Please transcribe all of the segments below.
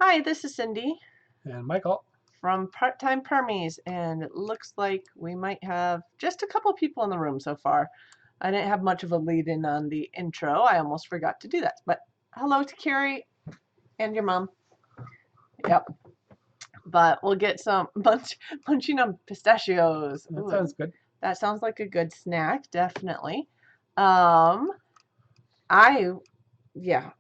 Hi, this is Cindy And Michael. from Part-Time Permies, and it looks like we might have just a couple people in the room so far. I didn't have much of a lead in on the intro. I almost forgot to do that. But hello to Carrie and your mom. Yep. But we'll get some munching on pistachios. That Ooh, sounds good. that sounds like a good snack, definitely. Um, I yeah,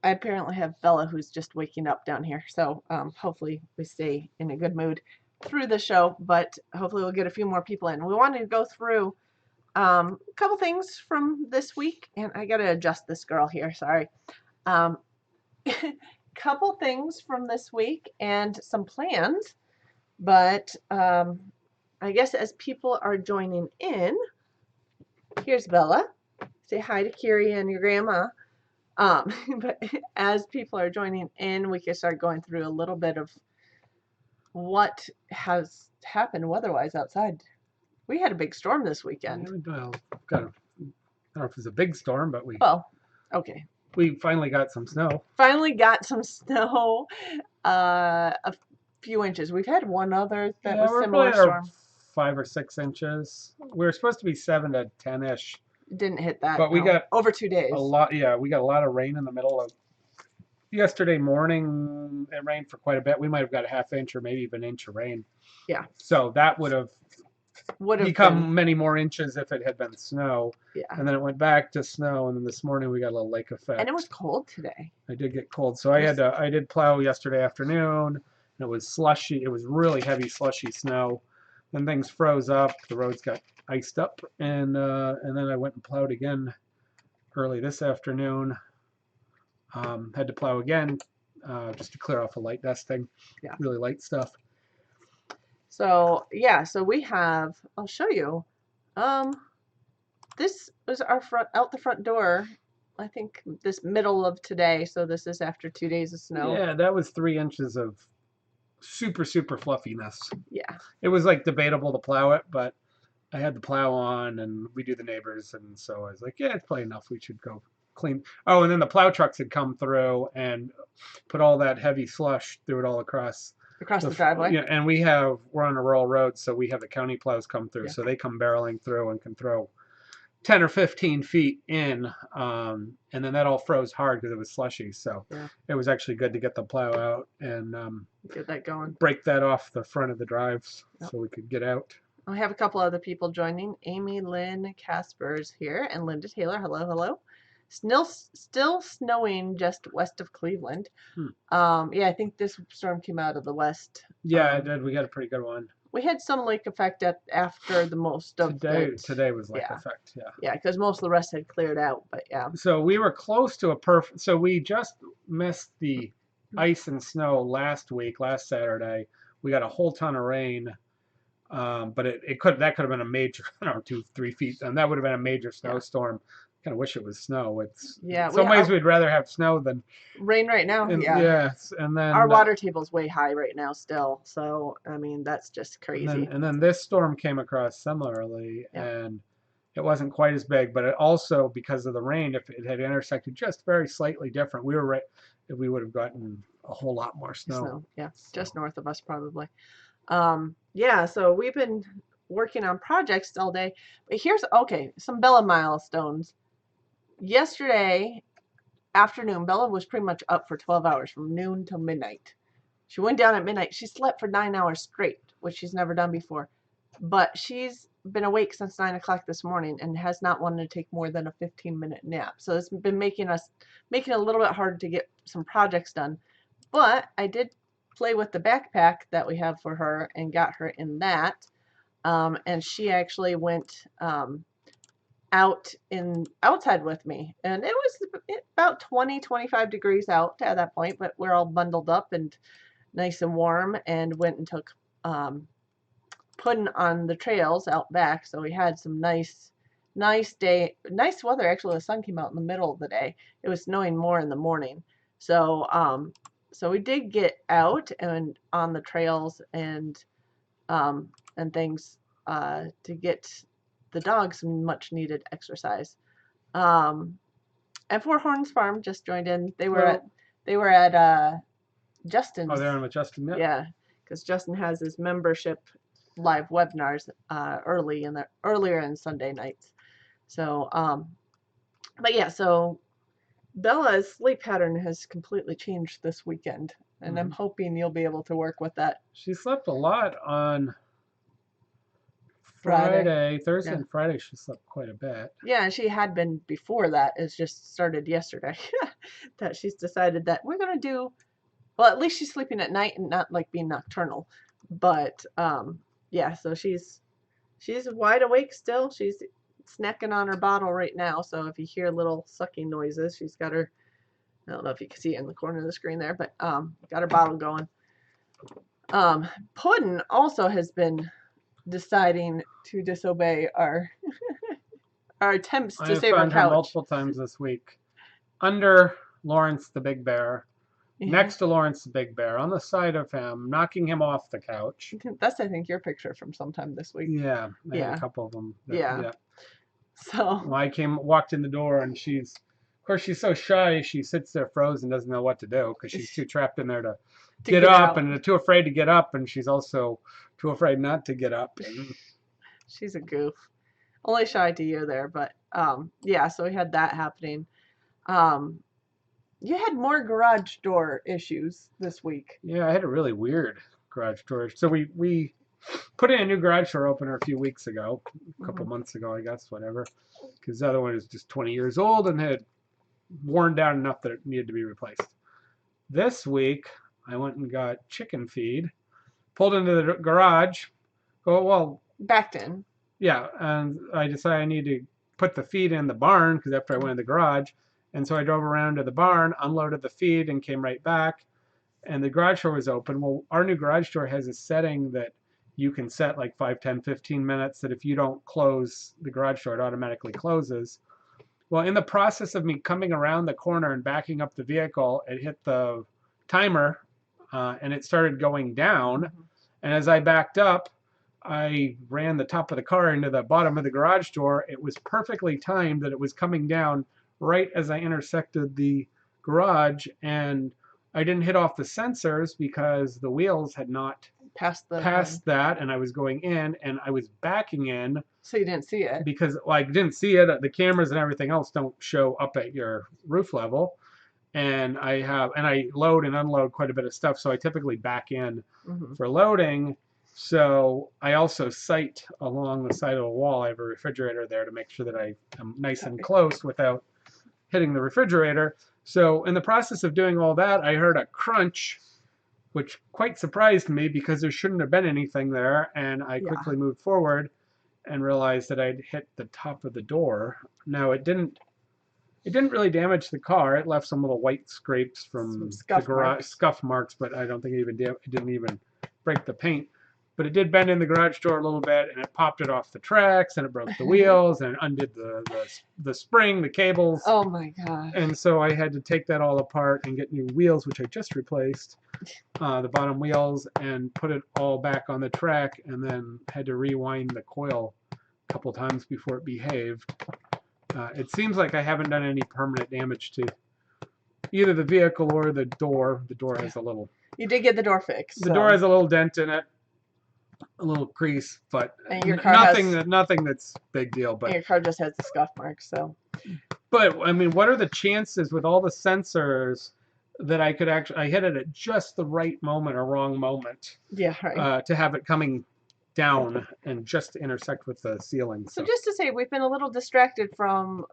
I apparently have Bella who's just waking up down here. So hopefully we stay in a good mood through the show, but hopefully we'll get a few more people in. We wanted to go through a couple things from this week, and I got to adjust this girl here. Sorry. Um, couple things from this week and some plans, but I guess as people are joining in, here's Bella. Say hi to Kiri and your grandma. But as people are joining in, we can start going through a little bit of what has happened weather-wise outside. We had a big storm this weekend. Well, I don't know if it's a big storm, but Well, okay. we finally got some snow. Finally got some snow, a few inches. We've had one other that was We're similar probably at storm. 5 or 6 inches. We were supposed to be 7 to 10-ish, Didn't hit that. but we No. got Over 2 days. a lot. Yeah, we got a lot of rain in the middle of yesterday morning. It rained for quite a bit. We might have got a half inch or maybe even an inch of rain. Yeah. So that would have become been, many more inches if it had been snow. yeah. And then it went back to snow, and then this morning we got a little lake effect. And it was cold today. I did get cold, so I did plow yesterday afternoon, and it was slushy. It was really heavy, slushy snow. Then things froze up. The roads got iced up, and then I went and plowed again early this afternoon. Had to plow again just to clear off a light dusting. Yeah. Really light stuff. So yeah, so we have. I'll show you. This was our out the front door. I think this middle of today. So this is after 2 days of snow. Yeah, that was 3 inches of super fluffiness. Yeah. It was like debatable to plow it, but I had the plow on, and we do the neighbors, and so I was like, yeah, it's probably enough. We should go clean. Oh, and then the plow trucks had come through and put all that heavy slush, threw it all across the driveway. Yeah, and we're on a rural road, so we have the county plows come through, so they come barreling through and can throw 10 or 15 feet in, and then that all froze hard because it was slushy. So it was actually good to get the plow out and get that going. Break that off the front of the drives so we could get out. I have a couple other people joining. Amy Lynn Casper's here, and Linda Taylor. Hello, hello. Still snowing just west of Cleveland. Yeah, I think this storm came out of the west. Yeah, it did. We got a pretty good one. We had some lake effect after the most of today was lake effect. Yeah, because most of the rest had cleared out, but yeah. So we were close to a perfect. So we just missed the ice and snow last Saturday. We got a whole ton of rain, but that could have been a major, 2-3 feet, and that would have been a major snowstorm. Kind of wish it was snow. In some ways we'd rather have snow than rain right now. Yes, and then our water table's way high right now still. So I mean that's just crazy. And then this storm came across similarly, and it wasn't quite as big, but it also, because of the rain, if it had intersected just very slightly different, we would have gotten a whole lot more snow. Yeah, just north of us probably. Yeah, so we've been working on projects all day. But here's some Bella milestones. Yesterday afternoon, Bella was pretty much up for 12 hours from noon till midnight. She went down at midnight. She slept for 9 hours straight, which she's never done before. But she's been awake since 9 o'clock this morning and has not wanted to take more than a 15-minute nap. So it's been making it a little bit harder to get some projects done. But I did play with the backpack that we have for her and got her in that. And she actually went outside with me, and it was about 20-25 degrees out at that point, but we're all bundled up and nice and warm, and went and took pudding on the trails out back. So we had some nice weather. Actually, the sun came out in the middle of the day. It was snowing more in the morning, so we did get out and on the trails and things to get the dogs some much needed exercise. And Four Horns Farm just joined in. They They were at Oh, Justin's. they're on with Justin now? Yeah, because Justin has his membership live webinars earlier in Sunday nights. So, but yeah, so Bella's sleep pattern has completely changed this weekend, and I'm hoping you'll be able to work with that. She slept a lot on Friday. Thursday Yeah. and Friday. She slept quite a bit. Yeah, and she had been before that. It's just started yesterday that she's decided that we're gonna do. Well, at least she's sleeping at night and not like being nocturnal. But yeah, so she's wide awake still. She's snacking on her bottle right now. So if you hear little sucking noises, she's got her. I don't know if you can see it in the corner of the screen there, but got her bottle going. Puddin also has been deciding to disobey our attempts to I save our found her couch. multiple times this week. Under Lawrence the Big Bear, next to Lawrence the Big Bear, on the side of him, knocking him off the couch. That's, I think, your picture from sometime this week. Yeah, I had a couple of them. Yeah. So well, I walked in the door, and of course, she's so shy. She sits there frozen, doesn't know what to do because she's too trapped in there to get up, and too afraid to get up, and she's also too afraid not to get up. She's a goof. Only shy to you there, but yeah. So we had that happening. You had more garage door issues this week. Yeah, I had a really weird garage door. So we put in a new garage door opener a few weeks ago, a couple months ago, I guess, whatever. Because the other one is just 20 years old and had worn down enough that it needed to be replaced. This week, I went and got chicken feed, pulled into the garage. Oh, well. Backed in. Yeah, and I decided I need to put the feed in the barn because after I went in the garage. And so I drove around to the barn, unloaded the feed, and came right back. And the garage door was open. Well, our new garage door has a setting that you can set like 5, 10, 15 minutes that if you don't close the garage door, it automatically closes. Well, in the process of me coming around the corner and backing up the vehicle, it hit the timer and it started going down. And as I backed up, I ran the top of the car into the bottom of the garage door. It was perfectly timed that it was coming down right as I intersected the garage, and I didn't hit off the sensors because the wheels had not passed that, and I was going in, and I was backing in. So you didn't see it? Because I didn't see it. The cameras and everything else don't show up at your roof level. And I load and unload quite a bit of stuff, so I typically back in for loading. So I also sight along the side of the wall. I have a refrigerator there to make sure that I am nice and close without hitting the refrigerator. So in the process of doing all that, I heard a crunch, which quite surprised me because there shouldn't have been anything there. And I quickly moved forward and realized that I'd hit the top of the door. Now it didn't really damage the car. It left some little white scrapes from the garage scuff marks, but I don't think it didn't even break the paint. But it did bend in the garage door a little bit, and it popped it off the tracks, and it broke the wheels, and it undid the spring, the cables. Oh my god! And so I had to take that all apart and get new wheels, which I just replaced, the bottom wheels, and put it all back on the track, and then had to rewind the coil a couple times before it behaved. It seems like I haven't done any permanent damage to either the vehicle or the door. The door has a little... You did get the door fixed. The door has a little dent in it. A little crease, but nothing that's big deal. But your car just has the scuff marks, so. But I mean, what are the chances with all the sensors that I could actually I hit it at just the right moment or wrong moment? Yeah, right. To have it coming down and just to intersect with the ceiling. So just to say, we've been a little distracted from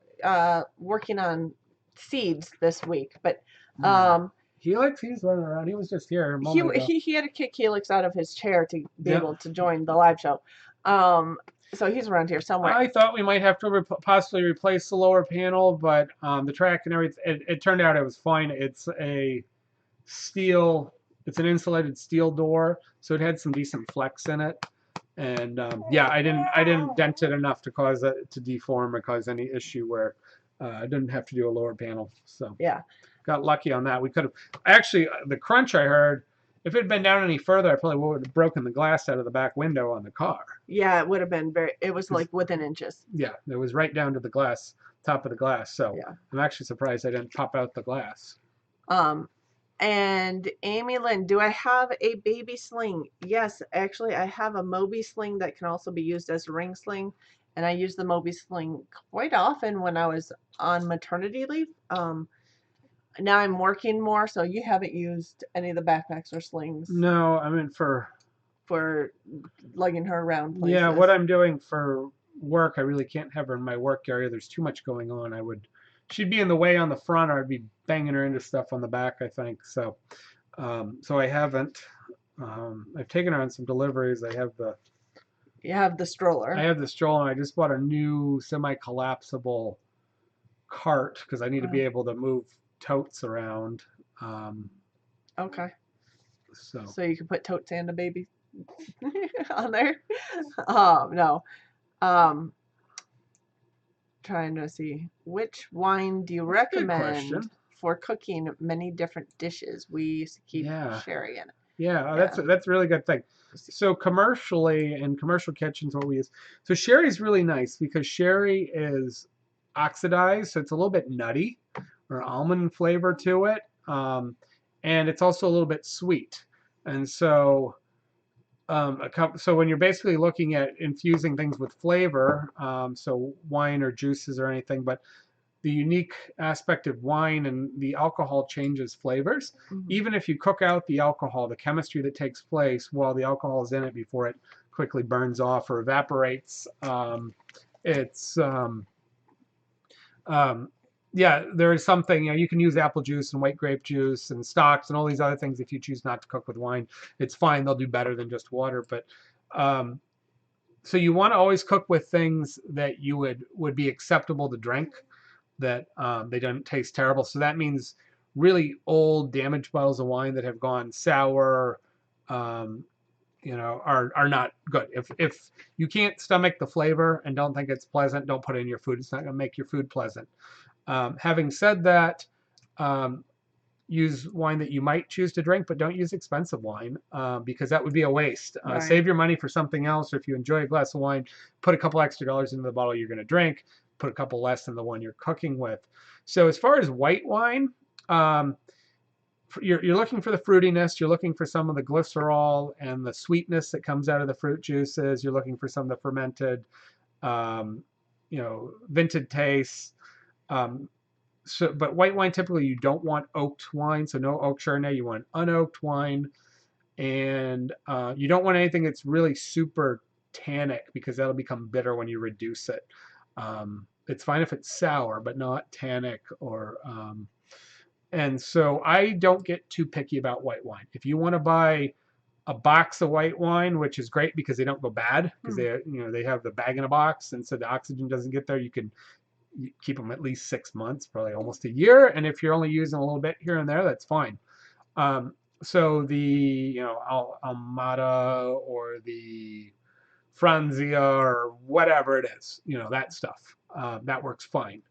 working on seeds this week, but he's running around. He was just here a moment ago. He had to kick Helix out of his chair to be able to join the live show. So he's around here somewhere. I thought we might have to possibly replace the lower panel, but the track and everything, it turned out it was fine. It's an insulated steel door, so it had some decent flex in it. And yeah, I didn't dent it enough to cause it to deform or cause any issue where I didn't have to do a lower panel. So yeah. Got lucky on that. We could have actually the crunch I heard. If it had been down any further, I probably would have broken the glass out of the back window on the car. Yeah, it would have been it was like within inches. Yeah, it was right down to the top of the glass. So yeah. I'm actually surprised I didn't pop out the glass. And Amy Lynn, do I have a baby sling? Yes, actually, I have a Moby sling that can also be used as a ring sling. And I use the Moby sling quite often when I was on maternity leave. Now I'm working more, so you haven't used any of the backpacks or slings No, I mean for lugging her around yeah, what places. I'm doing for work, I really can't have her in my work area. There's too much going on. She'd be in the way on the front, or I'd be banging her into stuff on the back, I think. So, so I haven't. I've taken her on some deliveries. You have the I stroller. have the stroller. And I just bought a new semi-collapsible cart because I need to be Oh, able to move totes around. Um, okay. so So you can put totes and a baby on there. No. Um, Trying to see which wine do you that's a good recommend question. for cooking many different dishes? We used to keep Yeah. sherry in it. Yeah, Yeah. that's a really good thing. So commercially, in commercial kitchens, what we use. So sherry's really nice because sherry is oxidized, so it's a little bit nutty or almond flavor to it, and it's also a little bit sweet. And so, so when you're basically looking at infusing things with flavor, so wine or juices or anything, but the unique aspect of wine and the alcohol changes flavors. Mhm. Even if you cook out the alcohol, the chemistry that takes place while the alcohol is in it before it quickly burns off or evaporates, it's um, yeah, there is something, you can use apple juice and white grape juice and stocks and all these other things if you choose not to cook with wine. It's fine, they'll do better than just water. But um, so you want to always cook with things that you would be acceptable to drink, that they don't taste terrible. So that means really old, damaged bottles of wine that have gone sour, um, are not good. If you can't stomach the flavor and don't think it's pleasant, don't put it in your food. It's not going to make your food pleasant. Having said that, um, use wine that you might choose to drink, but don't use expensive wine, because that would be a waste. Right. Save your money for something else. Or if you enjoy a glass of wine, put a couple extra dollars into the bottle you're going to drink. Put a couple less in the one you're cooking with. So as far as white wine, um, you're looking for the fruitiness. You're looking for some of the glycerol and the sweetness that comes out of the fruit juices. You're looking for some of the fermented, um, vinted tastes. Um, but white wine typically you don't want oaked wine, so no oak Chardonnay. You want unoaked wine, and you don't want anything that's really super tannic because that'll become bitter when you reduce it. It's fine if it's sour, but not tannic or. And so I don't get too picky about white wine. If you want to buy a box of white wine, which is great because they don't go bad because Hmm. they have the bag in a box, and so the oxygen doesn't get there. You keep them at least 6 months, probably almost a year. And if you're only using a little bit here and there, that's fine. Um, so the Almada or the Franzia or whatever it is, that stuff, that works fine.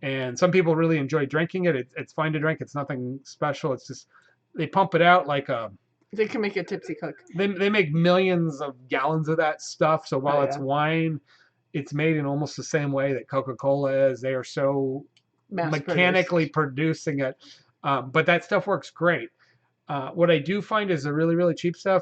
And some people really enjoy drinking it. It's fine to drink. It's nothing special. It's just they pump it out like a They can make a tipsy cook. they make millions of gallons of that stuff. So Oh while it's yeah. wine, it's made in almost the same way that Coca-Cola is. They are so Mass mechanically produced. producing it. But that stuff works great. What I do find is the really, really cheap stuff,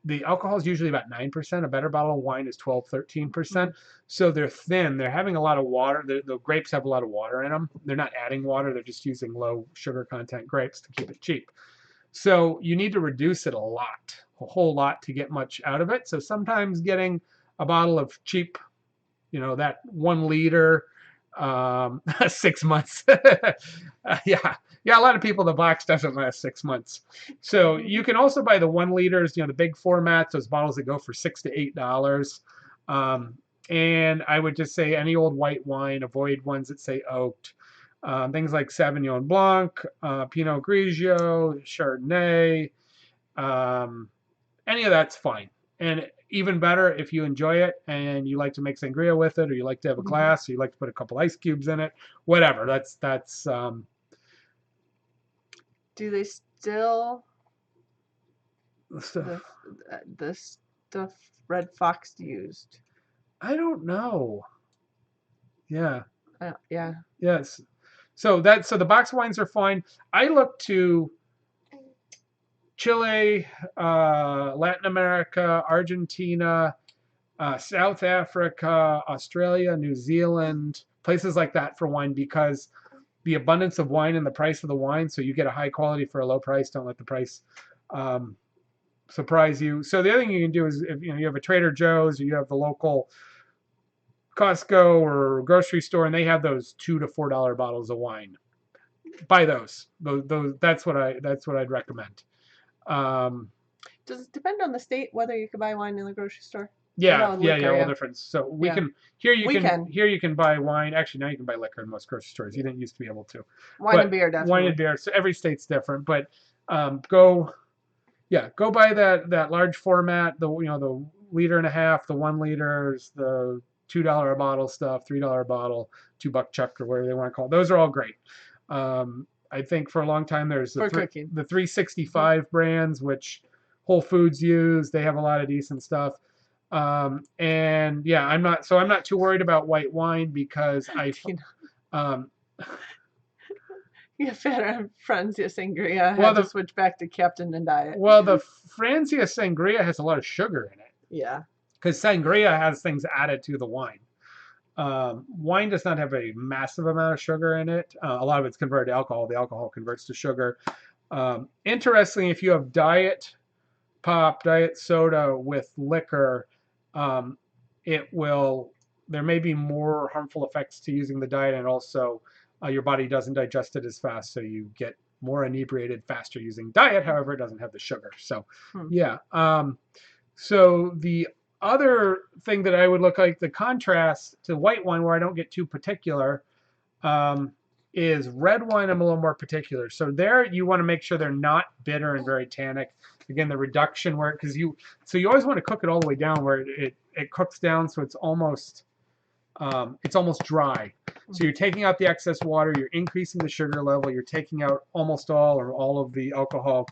the alcohol is usually about 9%. A better bottle of wine is 12, 13%. Mhm. So they're thin. They're having a lot of water. The grapes have a lot of water in them. They're not adding water. They're just using low sugar content grapes to keep it cheap. So you need to reduce it a whole lot to get much out of it. So sometimes getting a bottle of cheap, that 1 liter, 6 months. Yeah. Yeah. A lot of people, the box doesn't last 6 months. So you can also buy the 1 liters, the big formats, those bottles that go for $6 to $8. Um, and I would just say any old white wine, avoid ones that say oaked. Things like Sauvignon Blanc, Pinot Grigio, Chardonnay, um, any of that's fine. And even better if you enjoy it and you like to make sangria with it, or you like to have a Mhm. glass, or you like to put a couple ice cubes in it, whatever. That's Do they still the stuff. the stuff Red Fox used? I don't know. Yeah. Yeah. Yes. So the box wines are fine. I look to Chile, Latin America, Argentina, South Africa, Australia, New Zealand, places like that for wine because the abundance of wine and the price of the wine. So you get a high quality for a low price. Don't let the price um, surprise you. So the other thing you can do is if you have a Trader Joe's or you have the local Costco or grocery store and they have those $2 to $4 bottles of wine. Buy those. Those that's what I'd recommend. Um, Does it depend on the state whether you can buy wine in the grocery store? Or yeah, no, yeah, yeah, liquor, all yeah. different. So Yeah. We can. here you can buy wine. Actually, now you can buy liquor in most grocery stores. You didn't used to be able to. Wine But and beer, wine and definitely. beer. So every state's different. But go go buy that large format. The liter and a half, the 1 liters, the $2 a bottle stuff, $3 a bottle, $2 chuck or whatever they want to call it. Those are all great. I think for a long time there's For cooking. the 365 brands which Whole Foods use. They have a lot of decent stuff. And yeah, I'm not too worried about white wine because um, You have Franzia Sangria. I well had to the switch back to Captain and Diet. the Francia Sangria has a lot of sugar in it Yeah. because sangria has things added to the wine. Wine does not have a massive amount of sugar in it. A lot of it's converted to alcohol. The alcohol converts to sugar. Interestingly, if you have diet pop, diet soda with liquor, um, there may be more harmful effects to using the diet, and also your body doesn't digest it as fast, so you get more inebriated faster using diet. However, it doesn't have the sugar. So, yeah. So the other thing that I would look like the contrast to white wine, where I don't get too particular, is red wine. I'm a little more particular. So there, you want to make sure they're not bitter and very tannic. Again, the reduction because you always want to cook it all the way down where it cooks down so it's almost dry. So you're taking out the excess water, you're increasing the sugar level, you're taking out almost all of the alcohol.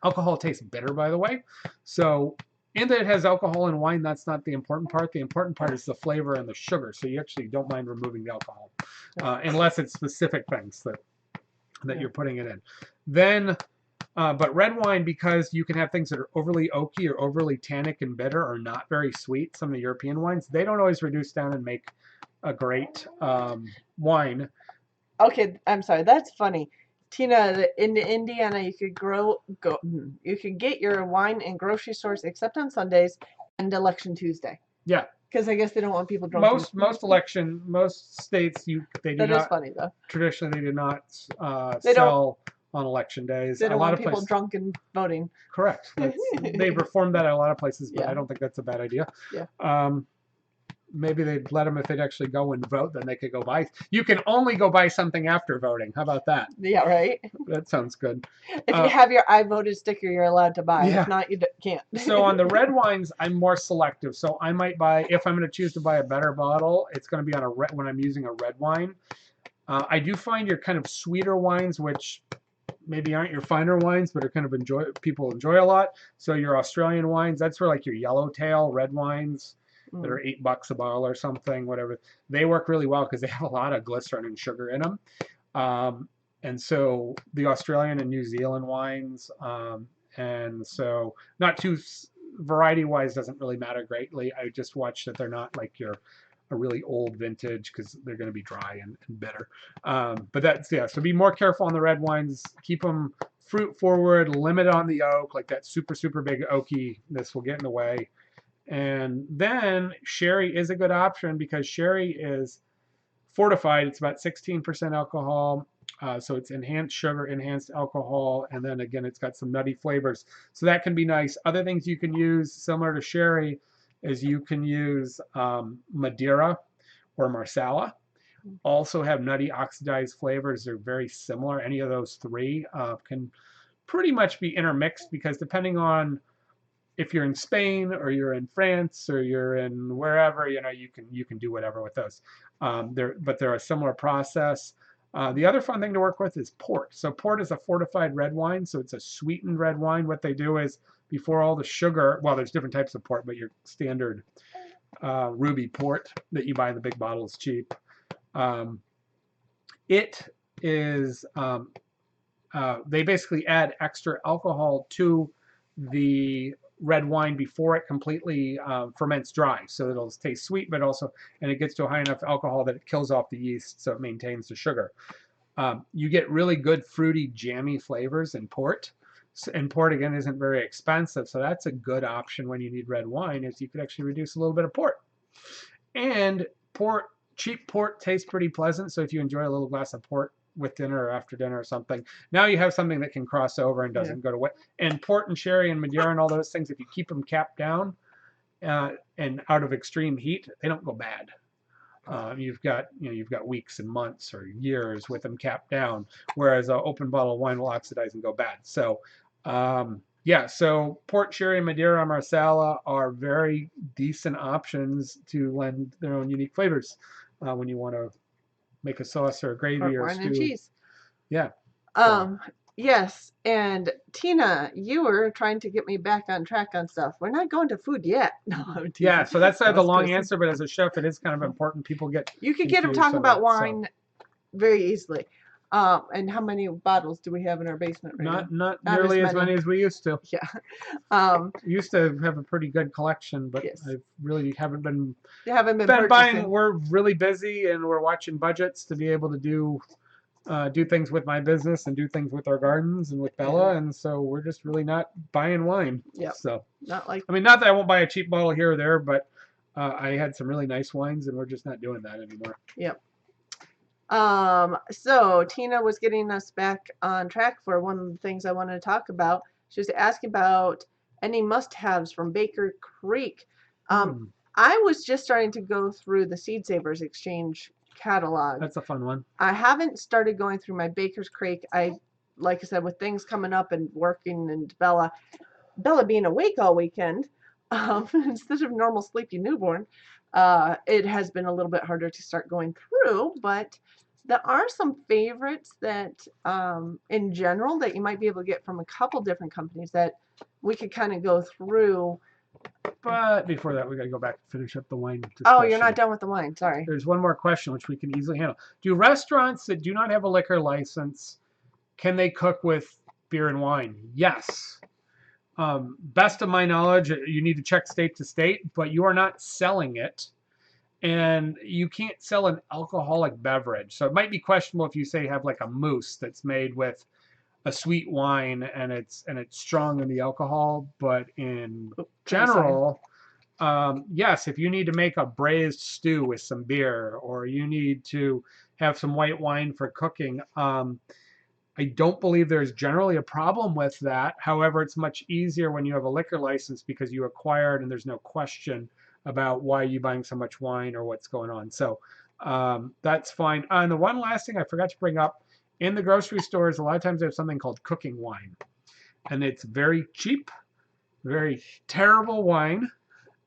Alcohol tastes bitter, by the way. So in that it has alcohol in wine, that's not the important part. The important part is the flavor and the sugar. So you actually don't mind removing the alcohol, unless it's specific things that you're putting it in. Then, but red wine, because you can have things that are overly oaky or overly tannic and bitter or not very sweet, some of the European wines, they don't always reduce down and make a great wine. Okay, I'm sorry. That's funny. Tina, in Indiana, you could get your wine in grocery stores except on Sundays and Election Tuesday. Yeah. Because I guess they don't want people drunk. Most states they do That not. is funny though. Traditionally, they do not They don't. sell on election days. They don't a lot want of people places, drunk and voting. correct. They've reformed that at a lot of places, but Yeah. I don't think that's a bad idea. Yeah. Maybe they'd let them if they'd actually go and vote, then they could go buy. You can only go buy something after voting. How about that? Yeah, right. That sounds good. If you have your I voted sticker, you're allowed to buy. Yeah. If not, you can't. So on the red wines, I'm more selective. So I might buy, if I'm going to choose to buy a better bottle, it's going to be on when I'm using a red wine. I do find your kind of sweeter wines, which maybe aren't your finer wines, but are kind of people enjoy a lot. So your Australian wines, that's where like your yellowtail red wines that are $8 a bottle or something, whatever. They work really well because they have a lot of glycerin and sugar in them. And so the Australian and New Zealand wines, and so not too variety wise doesn't really matter greatly. I just watch that they're not like a really old vintage because they're going to be dry and bitter. But that's, yeah, so be more careful on the red wines. Keep them fruit forward, limit on the oak, like that super, super big oaky, this will get in the way. And then sherry is a good option because sherry is fortified. It's about 16% alcohol. So it's enhanced sugar, enhanced alcohol, and then again, it's got some nutty flavors. So that can be nice. Other things you can use similar to sherry is you can use Madeira or Marsala. Also have nutty oxidized flavors. They're very similar. Any of those three can pretty much be intermixed because depending on if you're in Spain or you're in France or you're in wherever, you can do whatever with those. They're a similar process. The other fun thing to work with is port. So port is a fortified red wine, so it's a sweetened red wine. What they do is before all the sugar, well, there's different types of port, but your standard ruby port that you buy in the big bottle is cheap. It is they basically add extra alcohol to the red wine before it completely ferments dry, so it'll taste sweet, but also, and it gets to a high enough alcohol that it kills off the yeast, so it maintains the sugar. You get really good fruity, jammy flavors in port. And port, again, isn't very expensive, so that's a good option when you need red wine, is you could actually reduce a little bit of port. And port, cheap port tastes pretty pleasant, so if you enjoy a little glass of port with dinner or after dinner or something, now you have something that can cross over and doesn't go to waste. And port and sherry and Madeira and all those things, if you keep them capped down and out of extreme heat, they don't go bad. You've got weeks and months or years with them capped down, whereas an open bottle of wine will oxidize and go bad. So yeah, so port, sherry, Madeira, Marsala are very decent options to lend their own unique flavors when you want to make a sauce or a gravy or a wine stew. and cheese. Yeah. Yes, and Tina, you were trying to get me back on track on stuff. We're not going to food yet. No, I'm teasing. Yeah, so that's the long Kristen. answer, but as a chef, it is kind of important. People get You could get them talking about wine very easily. And how many bottles do we have in our basement right now? Not nearly as many as we used to. Yeah. We used to have a pretty good collection, but Yes. I really haven't been purchasing. buying. We're really busy, and we're watching budgets to be able to do things with my business and do things with our gardens and with Bella, and so we're just really not buying wine. Yeah. So not like. I mean, not that I won't buy a cheap bottle here or there, but I had some really nice wines, and we're just not doing that anymore. Yep. So Tina was getting us back on track for one of the things I wanted to talk about. She was asking about any must-haves from Baker Creek. I was just starting to go through the Seed Savers Exchange catalog. That's a fun one. I haven't started going through my Baker's Creek. Like I said, with things coming up and working and Bella being awake all weekend, instead of normal sleepy newborn, it has been a little bit harder to start going through, but there are some favorites that in general that you might be able to get from a couple different companies that we could kind of go through. But before that, we got to go back and finish up the wine discussion. Oh, you're not done with the wine. Sorry. There's one more question which we can easily handle. Do restaurants that do not have a liquor license, can they cook with beer and wine? Yes. Best of my knowledge, you need to check state to state, but you are not selling it. And you can't sell an alcoholic beverage. So it might be questionable if you say have like a mousse that's made with a sweet wine and it's strong in the alcohol, but in general, yes, if you need to make a braised stew with some beer, or you need to have some white wine for cooking, I don't believe there's generally a problem with that. However, it's much easier when you have a liquor license because you acquire it and there's no question about why you're buying so much wine or what's going on. So that's fine. And the one last thing I forgot to bring up, in the grocery stores, a lot of times they have something called cooking wine. And it's very cheap, very terrible wine.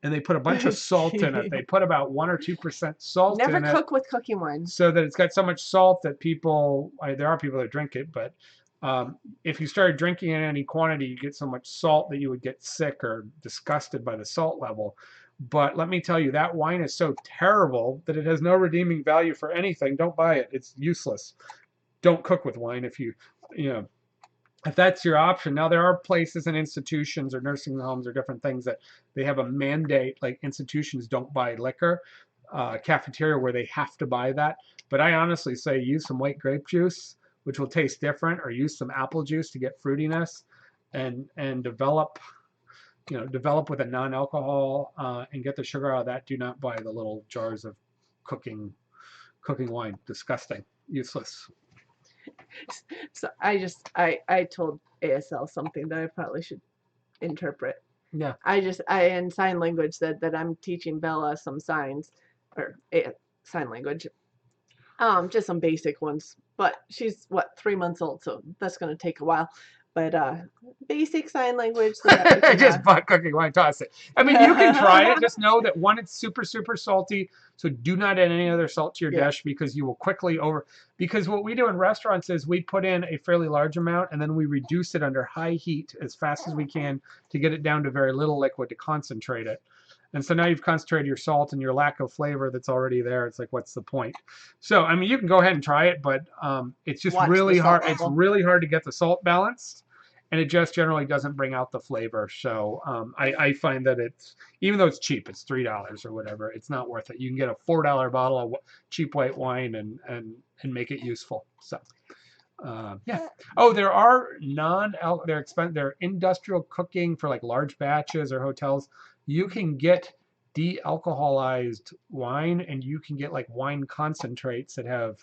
And they put a bunch of salt in it. They put about 1 or 2% salt in it. Never cook with cooking wine. So that it's got so much salt that there are people that drink it, but if you started drinking in any quantity, you get so much salt that you would get sick or disgusted by the salt level. But let me tell you, that wine is so terrible that it has no redeeming value for anything. Don't buy it. It's useless. Don't cook with wine if that's your option. Now, there are places and institutions or nursing homes or different things that they have a mandate, like institutions don't buy liquor, cafeteria where they have to buy that. But I honestly say use some white grape juice, which will taste different, or use some apple juice to get fruitiness, and develop with a non-alcohol and get the sugar out of that. Do not buy the little jars of cooking wine. Disgusting. Useless. So I told ASL something that I probably should interpret. Yeah. I in sign language said that I'm teaching Bella some signs, or sign language. Just some basic ones. But she's 3 months old, so that's gonna take a while. But basic sign language. So that just bought cooking wine, toss it. I mean, you can try it. Just know that one, it's super, super salty. So do not add any other salt to your dish, because you will quickly because what we do in restaurants is we put in a fairly large amount and then we reduce it under high heat as fast as we can to get it down to very little liquid to concentrate it. And so now you've concentrated your salt and your lack of flavor that's already there. It's like, what's the point? So, I mean, you can go ahead and try it, but it's just Watch the really salt hard. It's level. really hard to get the salt balanced, and it just generally doesn't bring out the flavor. So I find that it's, even though it's cheap, it's $3 or whatever, it's not worth it. You can get a $4 bottle of cheap white wine and make it useful. So. Yeah. Oh, there are they're industrial cooking for like large batches or hotels. You can get de-alcoholized wine, and you can get like wine concentrates that have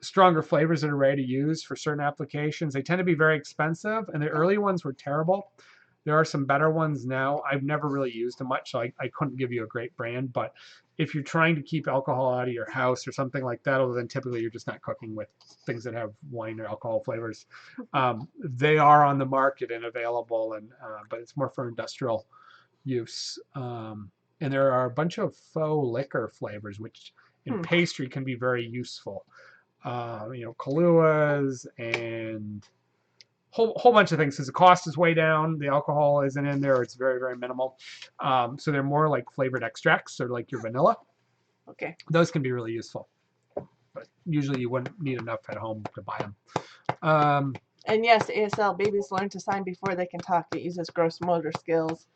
stronger flavors that are ready to use for certain applications. They tend to be very expensive, and the early ones were terrible. There are some better ones now. I've never really used them much, so I couldn't give you a great brand. But if you're trying to keep alcohol out of your house or something like that, other than typically you're just not cooking with things that have wine or alcohol flavors, they are on the market and available. And but it's more for industrial use. And there are a bunch of faux liquor flavors, which in pastry can be very useful. Kahlúas and whole bunch of things, because the cost is way down, the alcohol isn't in there, it's very, very minimal. So they're more like flavored extracts, so like your vanilla. Okay. Those can be really useful, but usually you wouldn't need enough at home to buy them. And yes, ASL, babies learn to sign before they can talk. It uses gross motor skills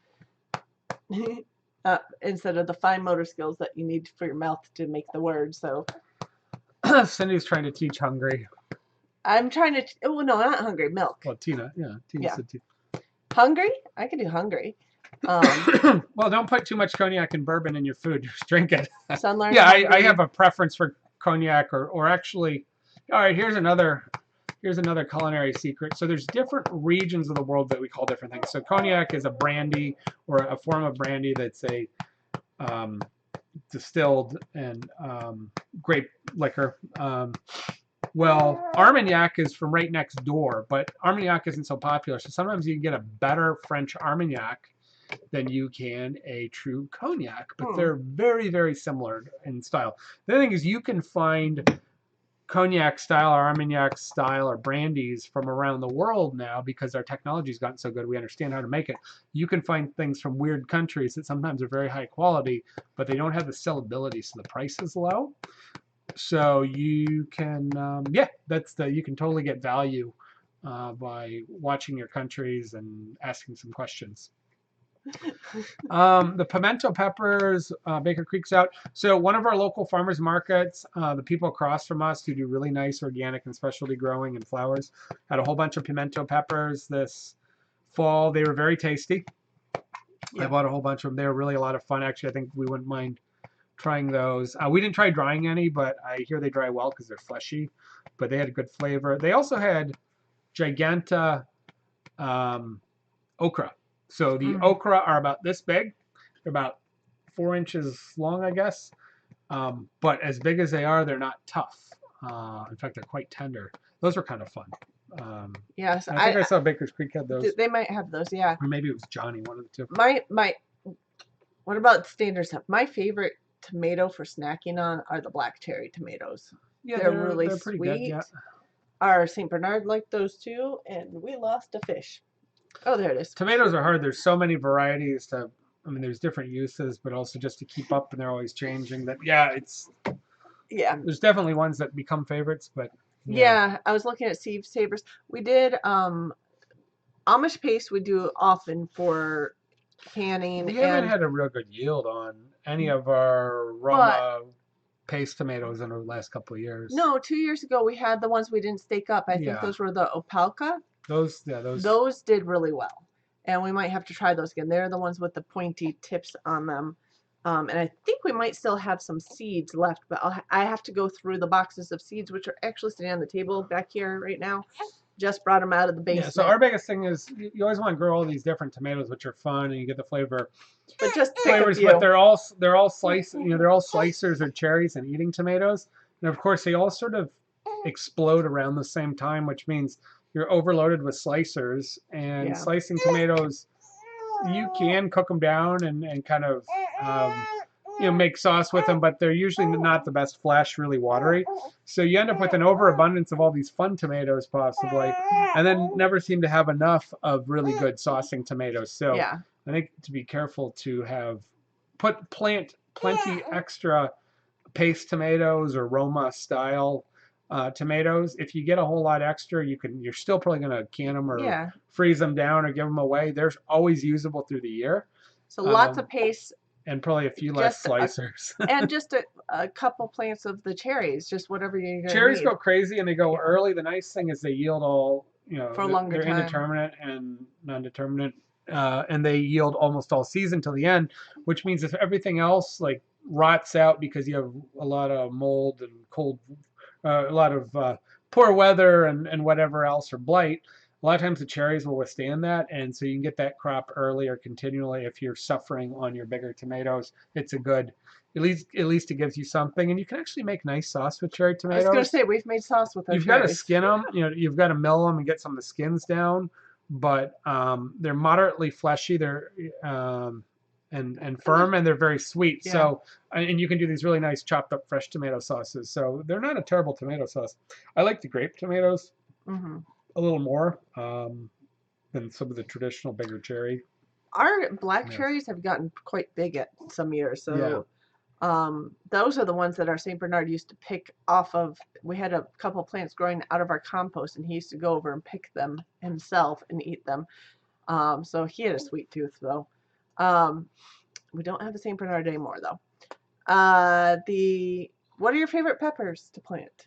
instead of the fine motor skills that you need for your mouth to make the word. So Cindy's trying to teach hungry. I'm trying to. Oh no, not hungry. Milk. Well, Tina said Hungry? I can do hungry. Well, don't put too much cognac and bourbon in your food. Just drink it. Yeah, I have a preference for cognac, or actually, all right. Here's another culinary secret. So there's different regions of the world that we call different things. So cognac is a brandy, or a form of brandy that's a distilled and grape liquor. Well, Armagnac is from right next door, but Armagnac isn't so popular. So sometimes you can get a better French Armagnac than you can a true cognac, but they're very, very similar in style. The other thing is you can find cognac style or Armagnac style or brandies from around the world now, because our technology's gotten so good, we understand how to make it. You can find things from weird countries that sometimes are very high quality, but they don't have the sellability, so the price is low. So you can, you can totally get value by watching your countries and asking some questions. The pimento peppers, Baker Creek's out. So one of our local farmers markets, the people across from us who do really nice organic and specialty growing and flowers, had a whole bunch of pimento peppers this fall. They were very tasty. I bought a whole bunch of them. They were really a lot of fun. Actually, I think we wouldn't mind trying those. We didn't try drying any, but I hear they dry well because they're fleshy, but they had a good flavor. They also had Giganta okra. So the okra are about this big. They're about 4 inches long, I guess. But as big as they are, they're not tough. In fact, they're quite tender. Those were kind of fun. Yes, I think I saw Baker's Creek had those. They might have those, yeah. Or maybe it was Johnny, one of the two. What about standard stuff? My favorite tomato for snacking on are the black cherry tomatoes. Yeah, they're really pretty sweet. Good, yeah. Our St. Bernard liked those too, and we lost a fish. Oh, there it is. Tomatoes are hard. There's so many varieties there's different uses, but also just to keep up, and they're always changing. There's definitely ones that become favorites, but yeah, I was looking at Seed Savers. We did Amish paste we do often for canning. We haven't had a real good yield on any of our Roma paste tomatoes in the last couple of years. No, 2 years ago we had the ones we didn't stake up. I think those were the Opalka. Those did really well, and we might have to try those again. They're the ones with the pointy tips on them, and I think we might still have some seeds left, but I have to go through the boxes of seeds, which are actually sitting on the table back here right now. Just brought them out of the basement. Yeah, so our biggest thing is you always want to grow all these different tomatoes, which are fun, and you get the flavor. But just flavors, but they're all sliced. They're all slicers or cherries and eating tomatoes, and of course they all sort of explode around the same time, which means you're overloaded with slicers and slicing tomatoes. You can cook them down and kind of make sauce with them, but they're usually not the best flesh, really watery. So you end up with an overabundance of all these fun tomatoes possibly, and then never seem to have enough of really good saucing tomatoes. So I think to be careful to plant plenty extra paste tomatoes or Roma style tomatoes. If you get a whole lot extra, you're still probably going to can them or Yeah. freeze them down or give them away. They're always usable through the year, So lots of paste, and probably a few less just a, slicers. and just a couple plants of the cherries, just whatever you're gonna Cherries need. go crazy and they go Yeah. early. The nice thing is they yield all, For a longer they're time. indeterminate and non-determinate, and they yield almost all season till the end, which means if everything else like rots out because you have a lot of mold and cold, a lot of poor weather and whatever else or blight, a lot of times the cherries will withstand that, and so you can get that crop early or continually. If you're suffering on your bigger tomatoes, it's a good, at least it gives you something, and you can actually make nice sauce with cherry I was gonna tomatoes. say we've made sauce with our You've got to cherries. skin them, you've got to mill them and get some of the skins down, but they're moderately fleshy. They're and firm, and they're very sweet. Yeah. So, and you can do these really nice chopped up fresh tomato sauces. So they're not a terrible tomato sauce. I like the grape tomatoes Hmm. a little more than some of the traditional bigger cherry. Our black Yeah. cherries have gotten quite big at some years, so Yeah. those are the ones that our Saint Bernard used to pick off of. We had a couple plants growing out of our compost, and he used to go over and pick them himself and eat them. So he had a sweet tooth, though. We don't have a Saint Bernard anymore, though. What are your favorite peppers to plant?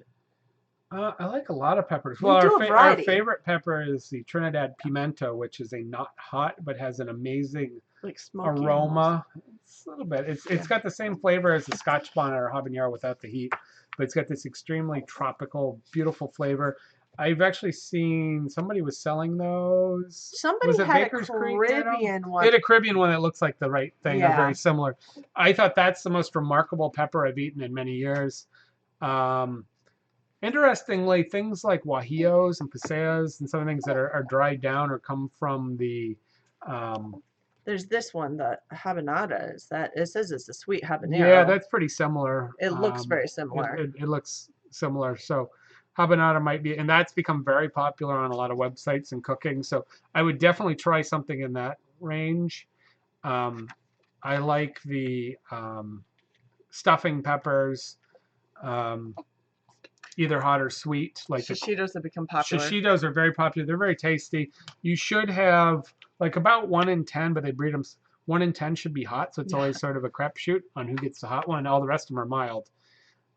I like a lot of peppers. We Well, do a our variety. favorite pepper is the Trinidad pimento, which is a not hot but has an amazing Like smoky almost. aroma. It's a little bit. It's Yeah. got the same flavor as the Scotch bonnet or habanero without the heat, but it's got this extremely tropical, beautiful flavor. I've actually seen somebody was selling those. Somebody Was it had Baker's a Creek? Did 'em? Caribbean They one. had a Caribbean one that looks like the right thing or Yeah. very similar. I thought that's the most remarkable pepper I've eaten in many years. Um, Interestingly, things like guajillos and paseas and some of the things that are dried down or come from the There's this one, the habanada. It says it's a sweet habanero. yeah, that's pretty similar. It looks very similar. It looks similar. So habanada might be, and that's become very popular on a lot of websites and cooking. So I would definitely try something in that range. I like the stuffing peppers, either hot or sweet. Like the Shishitos have become popular. shishitos are very popular. They're very tasty. You should have like about 1 in 10, but they breed them. 1 in 10 should be hot, so it's Yeah. always sort of a crapshoot on who gets the hot one. All the rest of them are mild.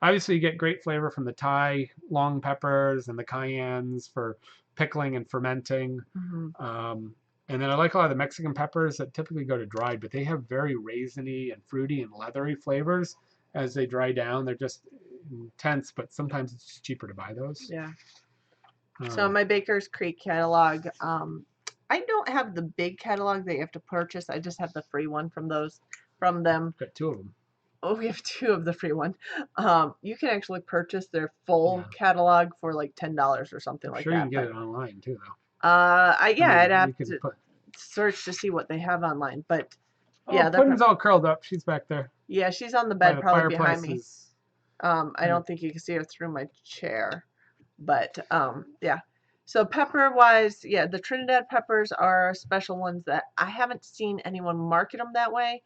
Obviously, you get great flavor from the Thai long peppers and the cayennes for pickling and fermenting. Mhm. And then I like a lot of the Mexican peppers that typically go to dried, but they have very raisiny and fruity and leathery flavors as they dry down. They're just intense, but sometimes it's just cheaper to buy those. Yeah. So in my Baker's Creek catalog, I don't have the big catalog that you have to purchase. I just have the free one from them. Got 2 of them. Oh, we have 2 of the free one. You can actually purchase their full Yeah. catalog for like $10 or something like Sure, that. you can get it online too, though. I'd have you can to put. search to see what they have online. But Oh, yeah, Puddin's all curled up. She's back there. yeah, she's on the By bed the probably behind me. fireplace. I don't think you can see her through my chair, but yeah. So pepper wise, yeah, the Trinidad peppers are special ones that I haven't seen anyone market them that way.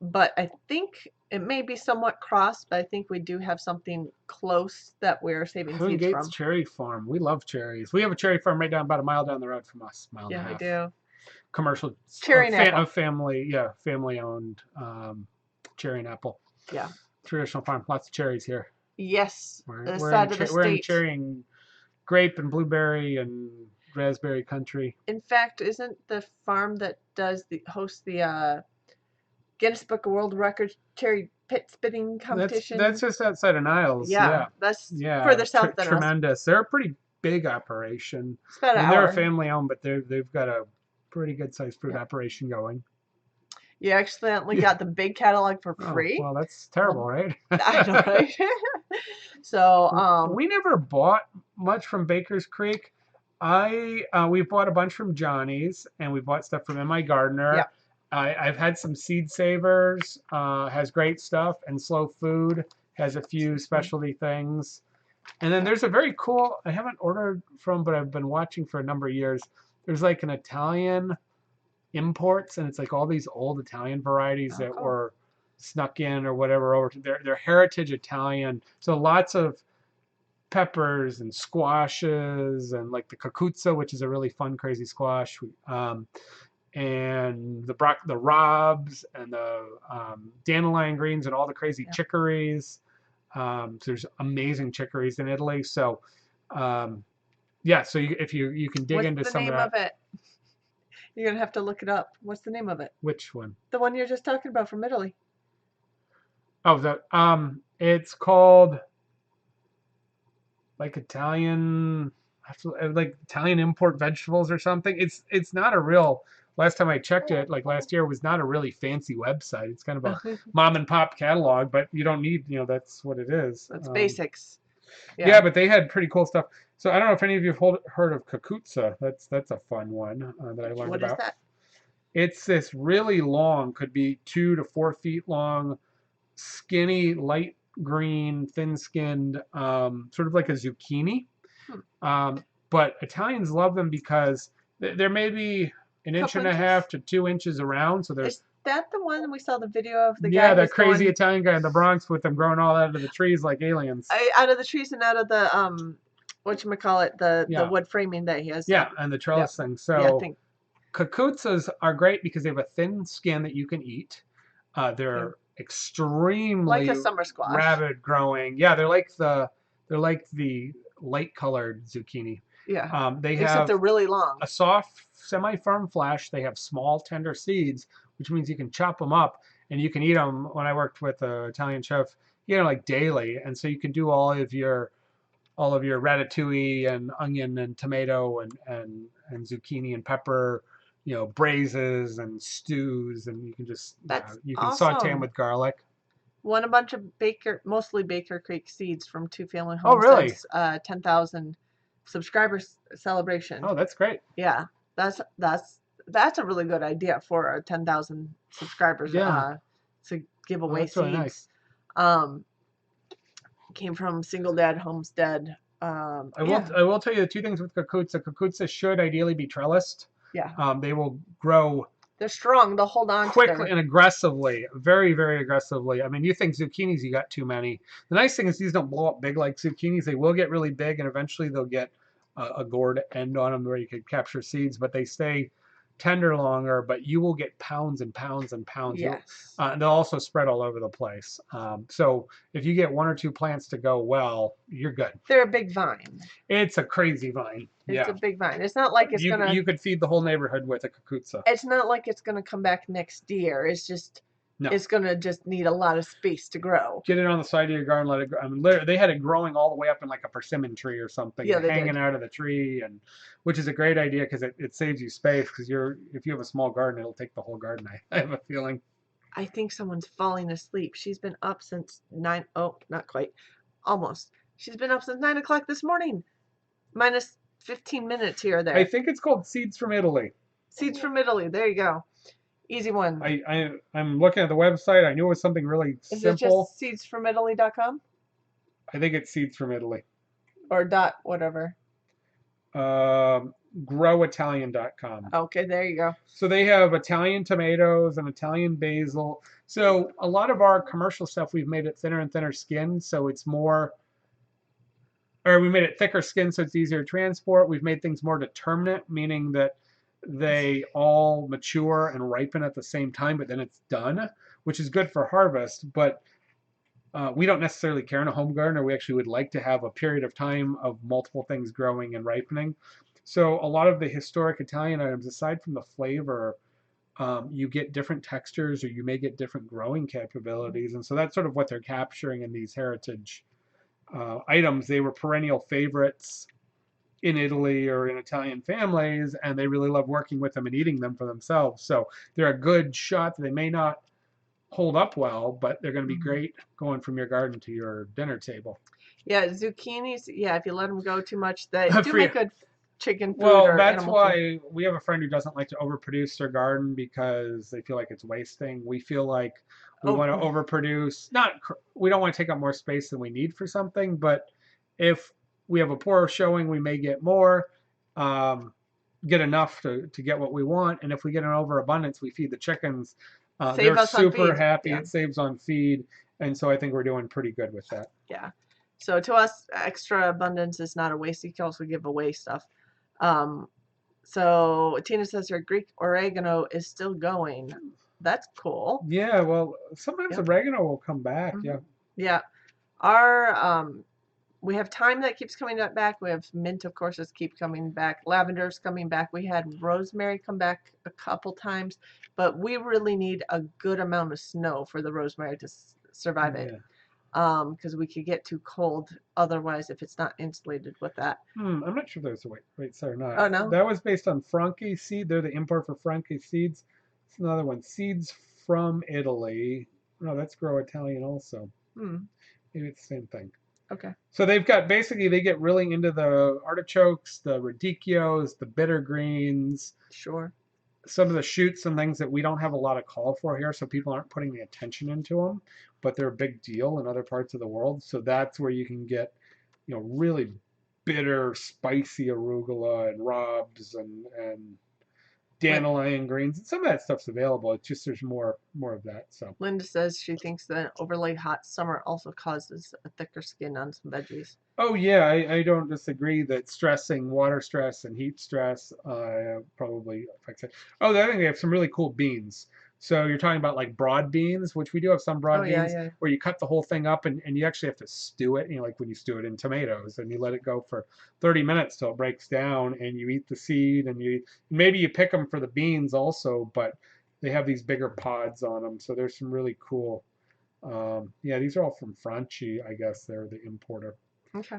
But I think it may be somewhat crossed, but I think we do have something close that we're saving Twin seeds Gates from. Cherry Farm. We love cherries. We have a cherry farm right down about a mile down the road from us. Mile and a Yeah, we half. do. Commercial Cherry and apple. family owned cherry and apple. Yeah. Traditional farm. Lots of cherries here. Yes, We're the we're side in of the we're in state. cherry and grape and blueberry and raspberry country. In fact, isn't the farm that hosts the Guinness Book of World Records cherry pit spitting competition? That's just outside of Niles. Yeah, that's further south than us. Tremendous. They're a pretty big operation. It's about an And they're hour. a family owned, but they've got a pretty good sized fruit operation going. You accidentally got the big catalog for Oh, free. well, that's terrible, right? I know, right? So, we never bought much from Baker's Creek. We bought a bunch from Johnny's, and we bought stuff from M.I. Gardner. Yeah. I've had some Seed Savers, has great stuff, and Slow Food has a few specialty things. And then there's a very cool, I haven't ordered from, but I've been watching for a number of years. There's like an Italian imports, and it's like all these old Italian varieties Oh, that cool. were snuck in or whatever over to they're heritage Italian. So lots of peppers and squashes and like the cucuzza, which is a really fun, crazy squash. And the robs and the dandelion greens and all the crazy Yeah. chicories. So there's amazing chicories in Italy. So um, yeah, so if you can dig What's into the some of name of that. it? You're gonna have to look it up. What's the name of it? Which one? The one you're just talking about from Italy. Oh, it's called like Italian, like Italian import vegetables or something. It's not a real. Last time I checked it, like last year, was not a really fancy website. It's kind of a mom and pop catalog, but you don't need, that's what it is. That's basics. Yeah, Yeah. but they had pretty cool stuff. So I don't know if any of you have heard of Cucuzza. That's a fun one that I learned What is about. that? It's this really long, could be 2 to 4 feet long, skinny, light green, thin-skinned, sort of like a zucchini. Hmm. But Italians love them because they're maybe an inch Couple and a half inches. to 2 inches around. So there's Is that the one we saw the video of the yeah, guy that who's crazy going Italian guy in the Bronx with them growing all out of the trees like aliens. out of the trees and out of the whatchamacallit, the Yeah, wood framing that he has yeah, up. and the Yep. trellis thing. Yeah, I So think. Cacuzzas are great because they have a thin skin that you can eat. Yeah. They're Like extremely a summer squash. rapid growing. Yeah, they're like the light colored zucchini. Yeah. They Except have they're really long. a soft, semi-firm flesh. They have small, tender seeds, which means you can chop them up and you can eat them. When I worked with an Italian chef, like daily, and so you can do all of your ratatouille and onion and tomato and zucchini and pepper, braises and stews, and you can just That's you can saute them awesome. with garlic. Won a bunch of mostly Baker Creek seeds from Two Family Oh, really? Homesteads 10,000 subscribers celebration. Oh, that's great. Yeah, that's a really good idea for a 10,000 subscribers Yeah, to give oh, away that's really nice. seeds. Um, came from Single Dad Homestead. I will Yeah, I will tell you the two things with Cucuzza. Cucuzza should ideally be trellised. yeah, They will grow they're strong. They'll hold on to quickly their. and aggressively, very, very aggressively. I mean, you think zucchinis, you got too many. The nice thing is these don't blow up big like zucchinis. They will get really big, and eventually they'll get a gourd end on them where you can capture seeds, but they stay tender longer. But you will get pounds and pounds and pounds. Yes, And they'll also spread all over the place. So if you get one or two plants to go well, you're good. they're a big vine. It's a crazy vine. It's Yeah, a big vine. It's not like it's you gonna. you could feed the whole neighborhood with a Cucuzza. It's not like it's gonna come back next year. It's just. No. It's gonna just need a lot of space to grow. Get it on the side of your garden, let it grow. I mean, they had it growing all the way up in like a persimmon tree or something, Yeah, they hanging did. out of the tree, and which is a great idea because it saves you space. Because if you have a small garden, it'll take the whole garden. I have a feeling. I think someone's falling asleep. She's been up since 9. Oh, not quite. Almost. She's been up since 9 o'clock this morning. Minus 15 minutes here or I there. think it's called Seeds from Italy. Seeds from Italy. There you go. Easy one. I'm looking at the website. I knew it was something really Is it simple. just seedsfromitaly.com? I think it's Seeds from Italy. Or dot whatever. Growitalian.com. Okay, there you go. So they have Italian tomatoes and Italian basil. So a lot of our commercial stuff, we've made it thinner and thinner skin, so it's more, or we made it thicker skin, so it's easier to transport. We've made things more determinate, meaning that they all mature and ripen at the same time, but then it's done, which is good for harvest. But we don't necessarily care in a home garden, or we actually would like to have a period of time of multiple things growing and ripening. So a lot of the historic Italian items, aside from the flavor, you get different textures, or you may get different growing capabilities, and so that's sort of what they're capturing in these heritage items. They were perennial favorites in Italy or in Italian families, and they really love working with them and eating them for themselves. So they're a good shot. They may not hold up well, but they're going to be great going from your garden to your dinner table. Yeah, zucchinis. Yeah, if you let them go too much, they do make good chicken food well, or that's animal why food. we have a friend who doesn't like to overproduce their garden because they feel like it's wasting. We feel like we want to overproduce. We don't want to take up more space than we need for something, but if we have a poor showing, we may get more. get enough to get what we want. And if we get an overabundance, we feed the chickens. They're Save us on super feed. happy. Yeah. It saves on feed. And so I think we're doing pretty good with that. Yeah. So to us, extra abundance is not a waste. You can also give away stuff. Um, so Tina says her Greek oregano is still going. That's cool. Yeah, well, sometimes Yep. oregano will come back. Yeah. Yeah. Our we have thyme that keeps coming back. We have mint, of course, is keep coming back. Lavender's coming back. We had rosemary come back a couple times, but we really need a good amount of snow for the rosemary to survive it. Because we could get too cold otherwise if it's not insulated with that. I'm not sure there's a wait, sorry, not. Oh no. That was based on Franke seed. They're the import for Franke seeds. It's another one. Seeds from Italy. No, that's Grow Italian also. Maybe it's the same thing. Okay. So they've got basically they get really into the artichokes, the radicchios, the bitter greens. Sure. Some of the shoots and things that we don't have a lot of call for here, so people aren't putting the attention into them, but they're a big deal in other parts of the world. So that's where you can get, really bitter, spicy arugula and robs and dandelion greens. And some of that stuff's available. It's just there's more of that. So Linda says she thinks that overly hot summer also causes a thicker skin on some veggies. Oh yeah, I don't disagree that water stress and heat stress probably affects it. Oh, the other thing, they have some really cool beans. So you're talking about like broad beans, which we do have some broad beans where you cut the whole thing up and you actually have to stew it, like when you stew it in tomatoes and you let it go for 30 minutes till it breaks down and you eat the seed and maybe you pick them for the beans also, but they have these bigger pods on them. So there's some really cool, these are all from Franchi, I guess they're the importer. Okay.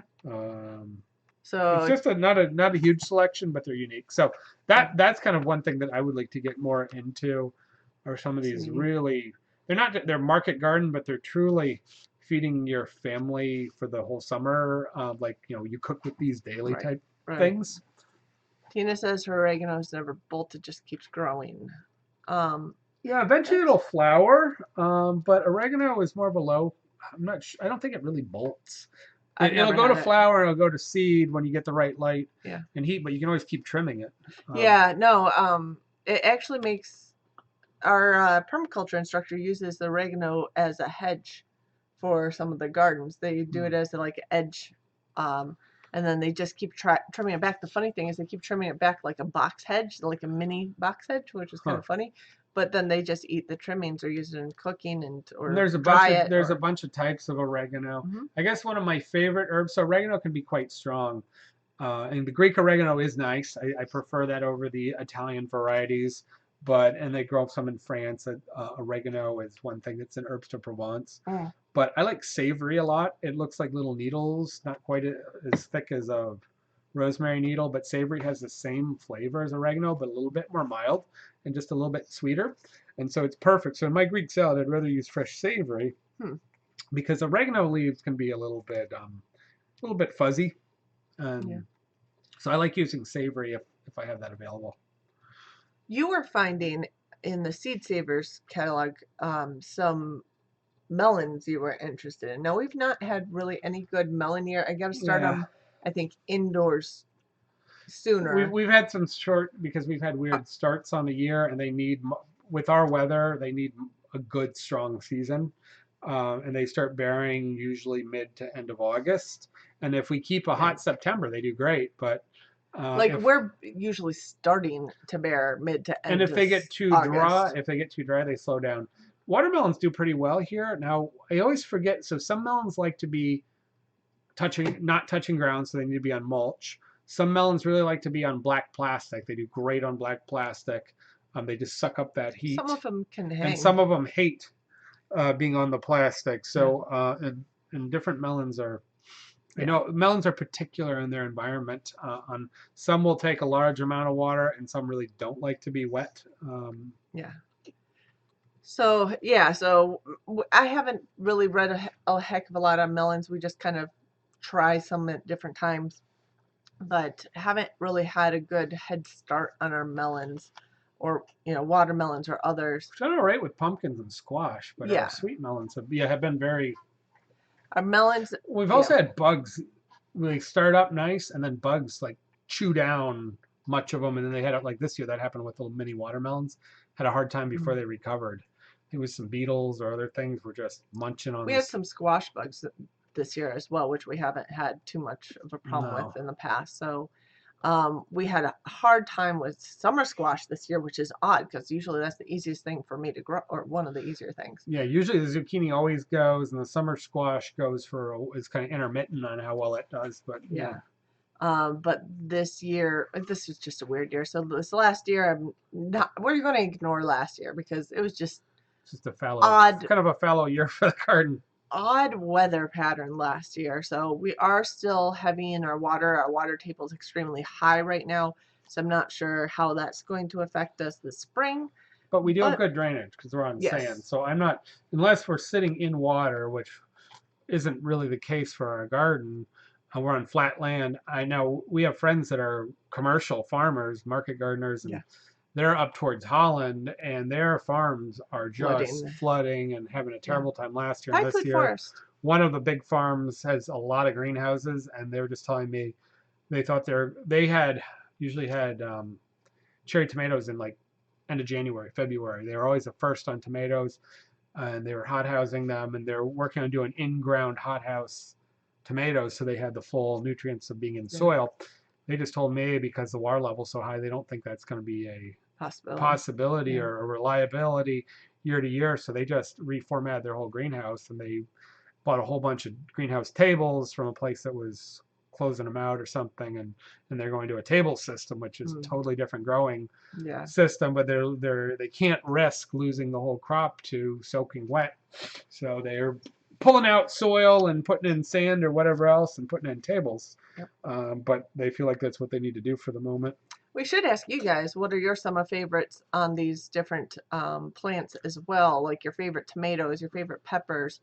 So it's just not a huge selection, but they're unique. So that's kind of one thing that I would like to get more into, are some of these really, they're market garden, but they're truly feeding your family for the whole summer. Like you cook with these daily type things. Tina says her oregano is never bolted, just keeps growing. Yeah, eventually it'll flower, but oregano is more of a low. I'm not sure. I don't think it really bolts. It'll go to flower and it'll go to seed when you get the right light and heat, but you can always keep trimming it. It actually makes our permaculture instructor uses the oregano as a hedge for some of the gardens. They do it as like edge, and then they just keep trimming it back. The funny thing is they keep trimming it back like a box hedge, like a mini box hedge, which is kind of funny. But then they just eat the trimmings or use it in cooking and there's a bunch of types of oregano. I guess one of my favorite herbs. So oregano can be quite strong, and the Greek oregano is nice. I prefer that over the Italian varieties. And they grow some in France. Oregano is one thing that's in herbs de Provence. But I like savory a lot. It looks like little needles, not quite as thick as a rosemary needle, but savory has the same flavor as oregano, but a little bit more mild and just a little bit sweeter. And so it's perfect. So in my Greek salad, I'd rather use fresh savory because oregano leaves can be a little bit fuzzy. So I like using savory if I have that available. You were finding in the Seed Savers catalog some melons you were interested in. Now, we've not had really any good melon year. I got to start them, I think, indoors sooner. We've had some because we've had weird starts on the year, and with our weather, they need a good, strong season. And they start bearing usually mid to end of August. And if we keep a hot September, they do great. But we're usually starting to bear mid to end. And if they get too dry, they slow down. Watermelons do pretty well here. Now, I always forget. So some melons like to be not touching ground, so they need to be on mulch. Some melons really like to be on black plastic. They do great on black plastic. They just suck up that heat. Some of them can hang. And some of them hate being on the plastic. So and different melons are. I know melons are particular in their environment. Some will take a large amount of water, and some really don't like to be wet. So I haven't really read a heck of a lot on melons. We just kind of try some at different times, but haven't really had a good head start on our melons, or watermelons or others. It's done all right with pumpkins and squash, but our sweet melons have been very. Our melons. We've also had bugs. They start up nice, and then bugs like chew down much of them. And then they had it like this year that happened with little mini watermelons. Had a hard time before they recovered. It was some beetles or other things were just munching on We had this. some squash bugs this year as well, which we haven't had too much of a problem No. with in the past. So we had a hard time with summer squash this year, which is odd because usually that's the easiest thing for me to grow, or one of the easier things. Yeah, usually the zucchini always goes, and the summer squash goes for it's kind of intermittent on how well it does. But yeah, But this year, this was just a weird year. So this last year, I'm not. We're going to ignore last year because it was just it's just a fallow, odd, kind of a fallow year for the garden. odd weather pattern last year. So we are still heavy in our water. Our water table is extremely high right now. So I'm not sure how that's going to affect us this spring. But we do have But good drainage because we're on sand. yes, So I'm not, unless we're sitting in water, which isn't really the case for our garden. We're on flat land. I know we have friends that are commercial farmers, market gardeners, and yeah, they're up towards Holland, and their farms are just flooding. flooding and having a Yeah, terrible time last year and this Highcliffe year. Forest. One of the big farms has a lot of greenhouses, and they were just telling me they thought they had usually had cherry tomatoes in like end of January, February. They were always the first on tomatoes, and they were hothousing them, and they're working on doing in-ground hothouse tomatoes, so they had the full nutrients of being in Yeah, soil. They just told me because the water level's so high, they don't think that's going to be a possibility Yeah. or a reliability year to year. So they just reformatted their whole greenhouse, and they bought a whole bunch of greenhouse tables from a place that was closing them out or something, and they're going to a table system, which is Mm, totally different growing yeah. system, but they can't risk losing the whole crop to soaking wet, so they're pulling out soil and putting in sand or whatever else and putting in tables. Yep. But they feel like that's what they need to do for the moment. We should ask you guys, what are your summer favorites on these different plants as well? Like your favorite tomatoes, your favorite peppers,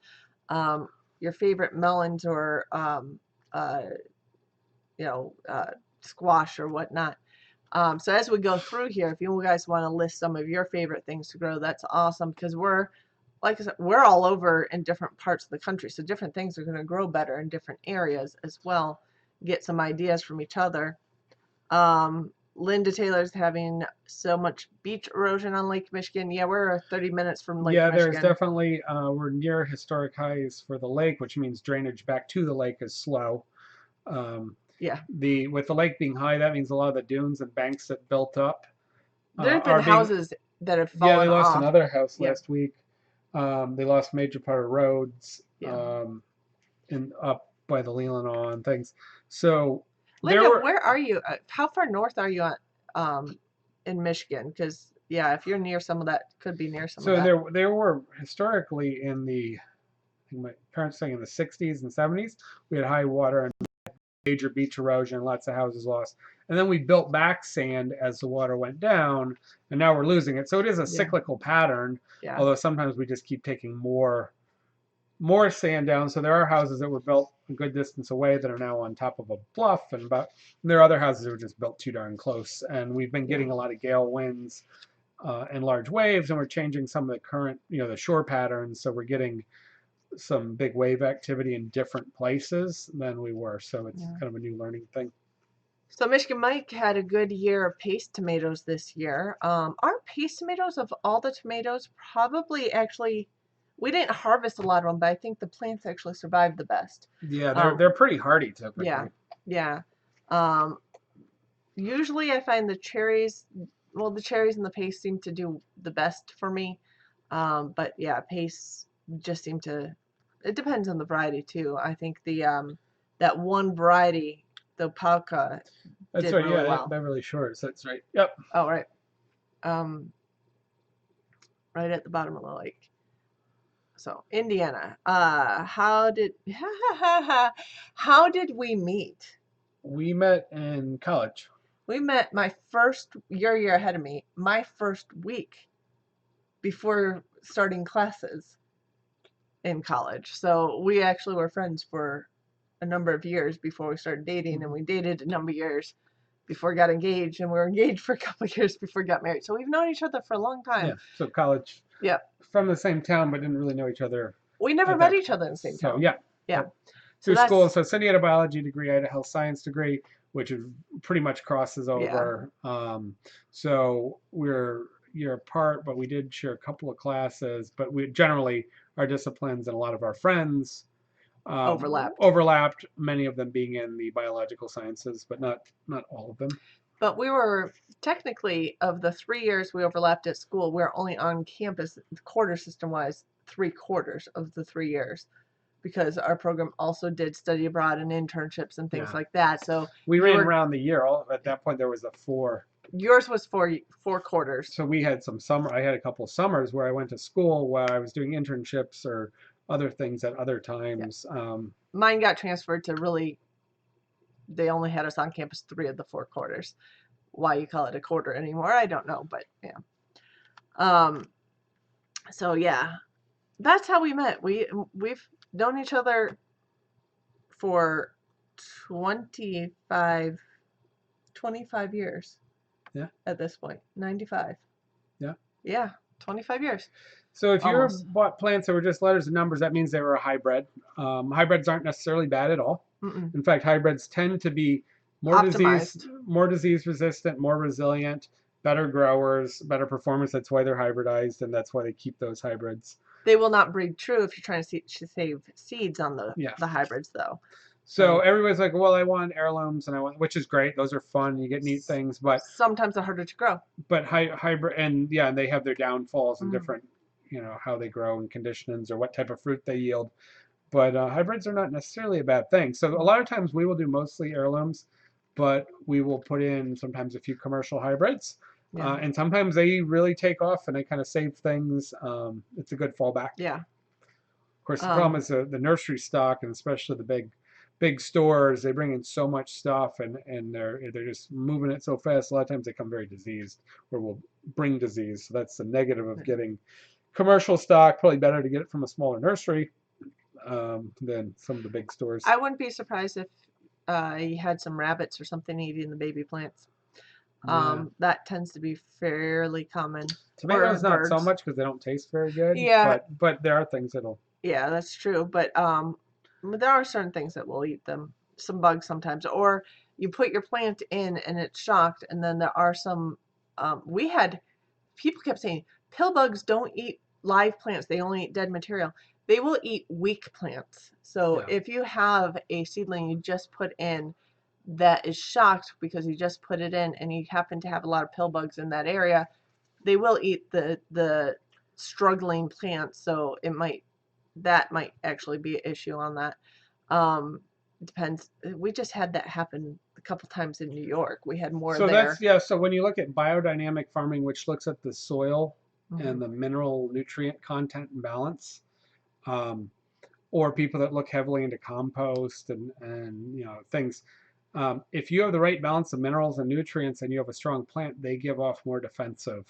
um, your favorite melons or uh, you know, squash or whatnot. So as we go through here, if you guys want to list some of your favorite things to grow, that's awesome because like I said, we're all over in different parts of the country, so different things are going to grow better in different areas as well. Get some ideas from each other. Linda Taylor's having so much beach erosion on Lake Michigan. Yeah, we're 30 minutes from Lake Yeah, there's Michigan. definitely we're near historic highs for the lake, which means drainage back to the lake is slow. Um, Yeah, with the lake being high, that means a lot of the dunes and banks that built up there's been are being. houses that have Yeah, they fallen lost off. another house Yeah, last week. They lost a major part of roads yeah. in up by the Leelanau and things. So there Linda, were. where are you? How far north are you in Michigan? Because yeah, if you're near some of that, could be near some of So that. there were historically in the, I think my parents saying in the 60s and 70s, we had high water and major beach erosion, lots of houses lost. And then we built back sand as the water went down, and now we're losing it. So it is a Yeah, cyclical pattern, yeah, although sometimes we just keep taking more sand down. So there are houses that were built a good distance away that are now on top of a bluff, and there are other houses that were just built too darn close. And we've been yeah. getting a lot of gale winds and large waves, and we're changing some of the current, the shore patterns. So we're getting some big wave activity in different places than we were. So it's Yeah. kind of a new learning thing. So Michigan Mike had a good year of paste tomatoes this year. Our paste tomatoes of all the tomatoes probably actually we didn't harvest a lot of them, but I think the plants actually survived the best. Yeah, Um, they're pretty hardy yeah, typically. yeah. Um, Usually I find the cherries, well, the cherries and the paste seem to do the best for me. But yeah, paste just seem to, it depends on the variety too. I think that one variety, the Palka, That's did right. really Yeah, well. they're really short. So that's right. Yep. Oh, right. Um, right at the bottom of the lake. So Indiana, how did how did we meet? We met in college. We met my first year ahead of me, my first week before starting classes in college. So we actually were friends for a number of years before we started dating, and we dated a number of years before we got engaged, and we were engaged for a couple of years before we got married. So we've known each other for a long Yeah. time. So college. Yeah. From the same town, but didn't really know each other We never at met that each point. other in the same So town. yeah. Yeah. But So through school. that's So Cindy had a biology degree. I had a health science degree. which is pretty much crosses Yeah. over. So we're year apart, but we did share a couple of classes. But we generally our disciplines and a lot of our friends Overlapped. overlapped. Many of them being in the biological sciences, but not all of them. But we were technically, of the 3 years we overlapped at school, we are only on campus, quarter system wise, 3/4 of the 3 years, because our program also did study abroad and internships and things Yeah, like that. So we you ran were, around the year. All at that point, there was a four. yours was four quarters. So we had some summer. I had a couple of summers where I went to school where I was doing internships or other things at other Yeah. times. Mine got transferred to really, they only had us on campus 3 of the 4 quarters. Why you call it a quarter anymore, I don't know, but yeah. Um, so yeah, that's how we met. We've known each other for 25 25 years. Yeah. At this point. 95. Yeah. Yeah, 25 years. So if you're Almost. bought plants that were just letters and numbers, that means they were a hybrid. Hybrids aren't necessarily bad at all. Mm-mm. In fact, hybrids tend to be Optimized. more disease resistant, more resilient, better growers, better performance. That's why they're hybridized, and that's why they keep those hybrids. They will not breed true if you're trying to save seeds on Yeah. the hybrids, though. So everybody's like, well, I want heirlooms, and which is great. Those are fun. You get neat things, but sometimes they're harder to grow. But hybrid, and yeah, and they have their downfalls and Mm. different, how they grow and conditions or what type of fruit they yield. But hybrids are not necessarily a bad thing. So a lot of times we will do mostly heirlooms, but we will put in sometimes a few commercial hybrids. Yeah. And sometimes they really take off and they kind of save things. It's a good fallback. Yeah. Of course, the problem is the nursery stock, and especially the big stores. They bring in so much stuff, and they're just moving it so fast. A lot of times they come very diseased, or will bring disease. So that's the negative of getting commercial stock. Probably better to get it from a smaller nursery than some of the big stores. I wouldn't be surprised if you had some rabbits or something eating the baby plants. That tends to be fairly common. Tomatoes not so birds. much because they don't taste very good. Yeah. But there are things that'll. Yeah, that's true. But there are certain things that will eat them. Some bugs sometimes, or you put your plant in and it's shocked, and then there are some. We had people kept saying pill bugs don't eat live plants; they only eat dead material. They will eat weak plants. So Yeah. if you have a seedling you just put in that is shocked because you just put it in, and you happen to have a lot of pill bugs in that area, they will eat the struggling plants. So that might actually be an issue on that. Depends. We just had that happen a couple times in New York. We had more So there. so when you look at biodynamic farming, which looks at the soil and the mineral nutrient content and balance, or people that look heavily into compost and things. If you have the right balance of minerals and nutrients and you have a strong plant, they give off more defensive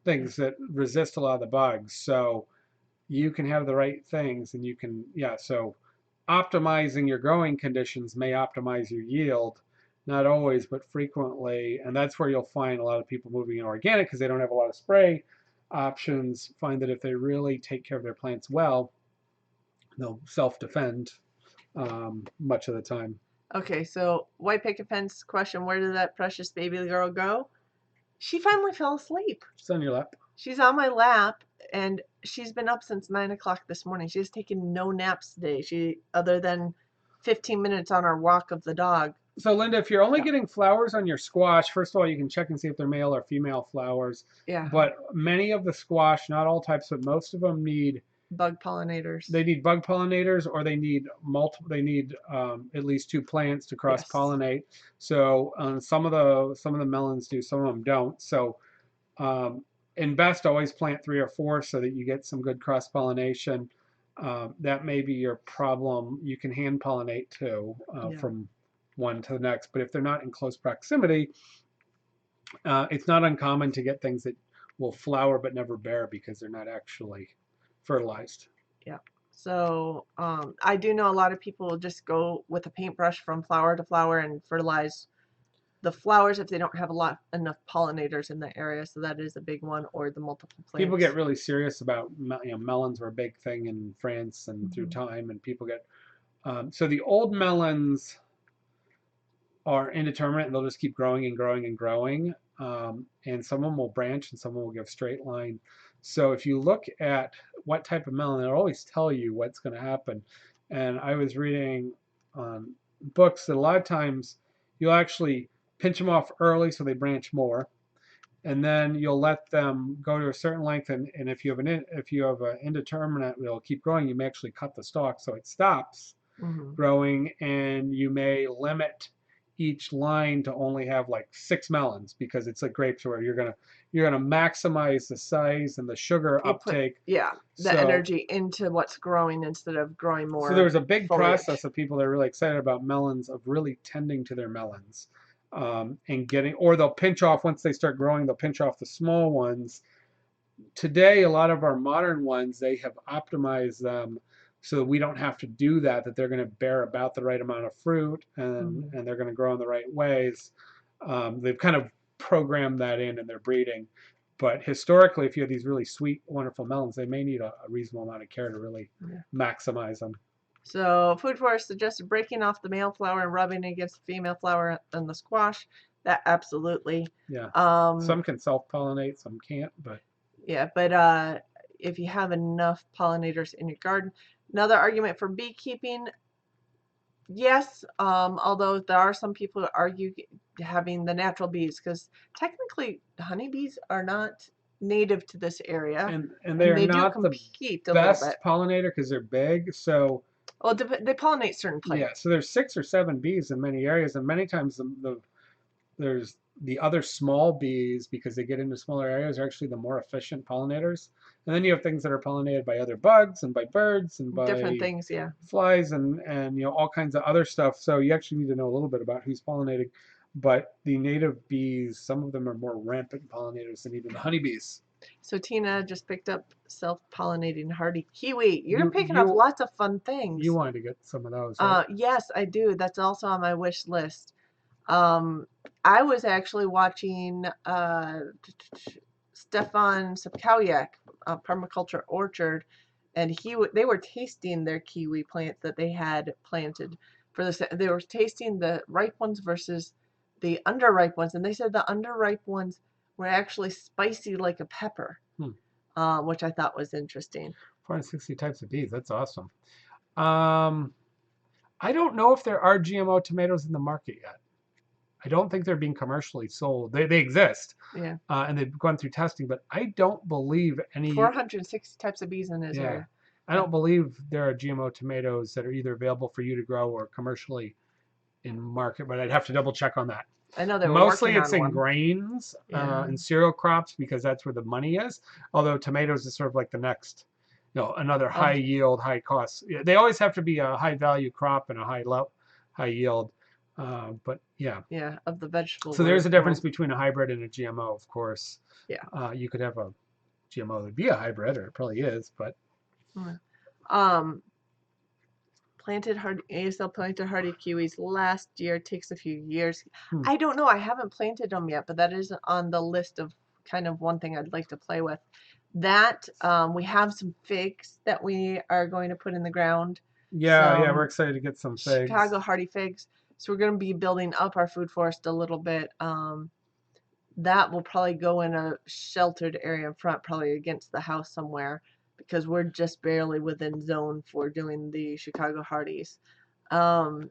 things that resist a lot of the bugs. So you can have the right things, and you can, so optimizing your growing conditions may optimize your yield. Not always, but frequently. And that's where you'll find a lot of people moving in organic because they don't have a lot of spray options. Find that if they really take care of their plants well, they'll self-defend much of the time. Okay, so white picket fence question: where did that precious baby girl go? She finally fell asleep. She's on your lap. She's on my lap, and she's been up since 9 o'clock this morning. She's taken no naps today. Other than 15 minutes on our walk of the dog. So Linda, if you're only getting flowers on your squash, first of all, you can check and see if they're male or female flowers. Yeah. But many of the squash, not all types, but most of them need bug pollinators. They need bug pollinators, or they need multiple. They need at least 2 plants to cross pollinate. Yes. So some of the melons do, some of them don't. So in best, always plant 3 or 4 so that you get some good cross pollination. That may be your problem. You can hand pollinate too from one to the next, but if they're not in close proximity, it's not uncommon to get things that will flower but never bear because they're not actually fertilized. Yeah. So I do know a lot of people will just go with a paintbrush from flower to flower and fertilize the flowers if they don't have enough pollinators in the area. So that is a big one, or the multiple plants. People get really serious about, melons were a big thing in France and through time, and people get so the old melons are indeterminate and they'll just keep growing and growing and growing. And some of them will branch and some of them will give straight line. So if you look at what type of melon, they'll always tell you what's going to happen. And I was reading books that a lot of times you'll actually pinch them off early so they branch more, and then you'll let them go to a certain length. And if you have an indeterminate, it'll keep growing. You may actually cut the stalk so it stops growing, and you may limit each line to only have like 6 melons because it's like grapes where you're gonna maximize the size and the sugar uptake. The So energy into what's growing instead of growing more. so there was a big foliage. process of people that are really excited about melons, of really tending to their melons, and getting, or they'll pinch off once they start growing. They'll pinch off the small ones. Today, a lot of our modern ones, they have optimized them so that we don't have to do that. That they're going to bear about the right amount of fruit, and they're going to grow in the right ways. They've kind of programmed that in their breeding. But historically, if you have these really sweet, wonderful melons, they may need a reasonable amount of care to really maximize them. So Food Forest suggested breaking off the male flower and rubbing it against the female flower in the squash. That absolutely. Yeah. Some can self-pollinate, some can't, but. Yeah, but if you have enough pollinators in your garden. Another argument for beekeeping, yes, although there are some people that argue having the natural bees, because technically honeybees are not native to this area, and they are they not do the compete a best little bit. pollinator because they're big. So Well, they pollinate certain plants. yeah, so there's 6 or 7 bees in many areas, and many times there's the other small bees, because they get into smaller areas, are actually the more efficient pollinators. And then you have things that are pollinated by other bugs and by birds and by different things, flies and all kinds of other stuff. So you actually need to know a little bit about who's pollinating. But the native bees, some of them are more rampant pollinators than even the honeybees. So Tina just picked up self-pollinating hardy kiwi. You're picking up lots of fun things. You wanted to get some of those, right? Yes, I do. That's also on my wish list. I was actually watching Stefan Sapkowiak, Permaculture Orchard, and they were tasting their kiwi plants that they had planted for this. They were tasting the ripe ones versus the underripe ones, and they said the underripe ones were actually spicy like a pepper, which I thought was interesting. 460 types of bees. That's awesome. I don't know if there are GMO tomatoes in the market yet. I don't think they're being commercially sold. They exist, and they've gone through testing, but I don't believe any. 460 types of bees in this area. I don't believe there are GMO tomatoes that are either available for you to grow or commercially in market, but I'd have to double check on that. I know they're mostly it's in grains and cereal crops because that's where the money is. Although tomatoes is sort of like the next, another high yield, high cost. They always have to be a high value crop and a high yield. But of the vegetable. So there's a difference between a hybrid and a GMO, of course. Yeah. You could have a GMO that would be a hybrid, or it probably is, but. ASL planted hardy kiwis last year. Takes a few years. I don't know. I haven't planted them yet, but that is on the list of kind of one thing I'd like to play with. That we have some figs that we are going to put in the ground. Yeah, we're excited to get some figs. Chicago hardy figs. So we're going to be building up our food forest a little bit. That will probably go in a sheltered area in front, probably against the house somewhere, because we're just barely within zone for doing the Chicago hardies. And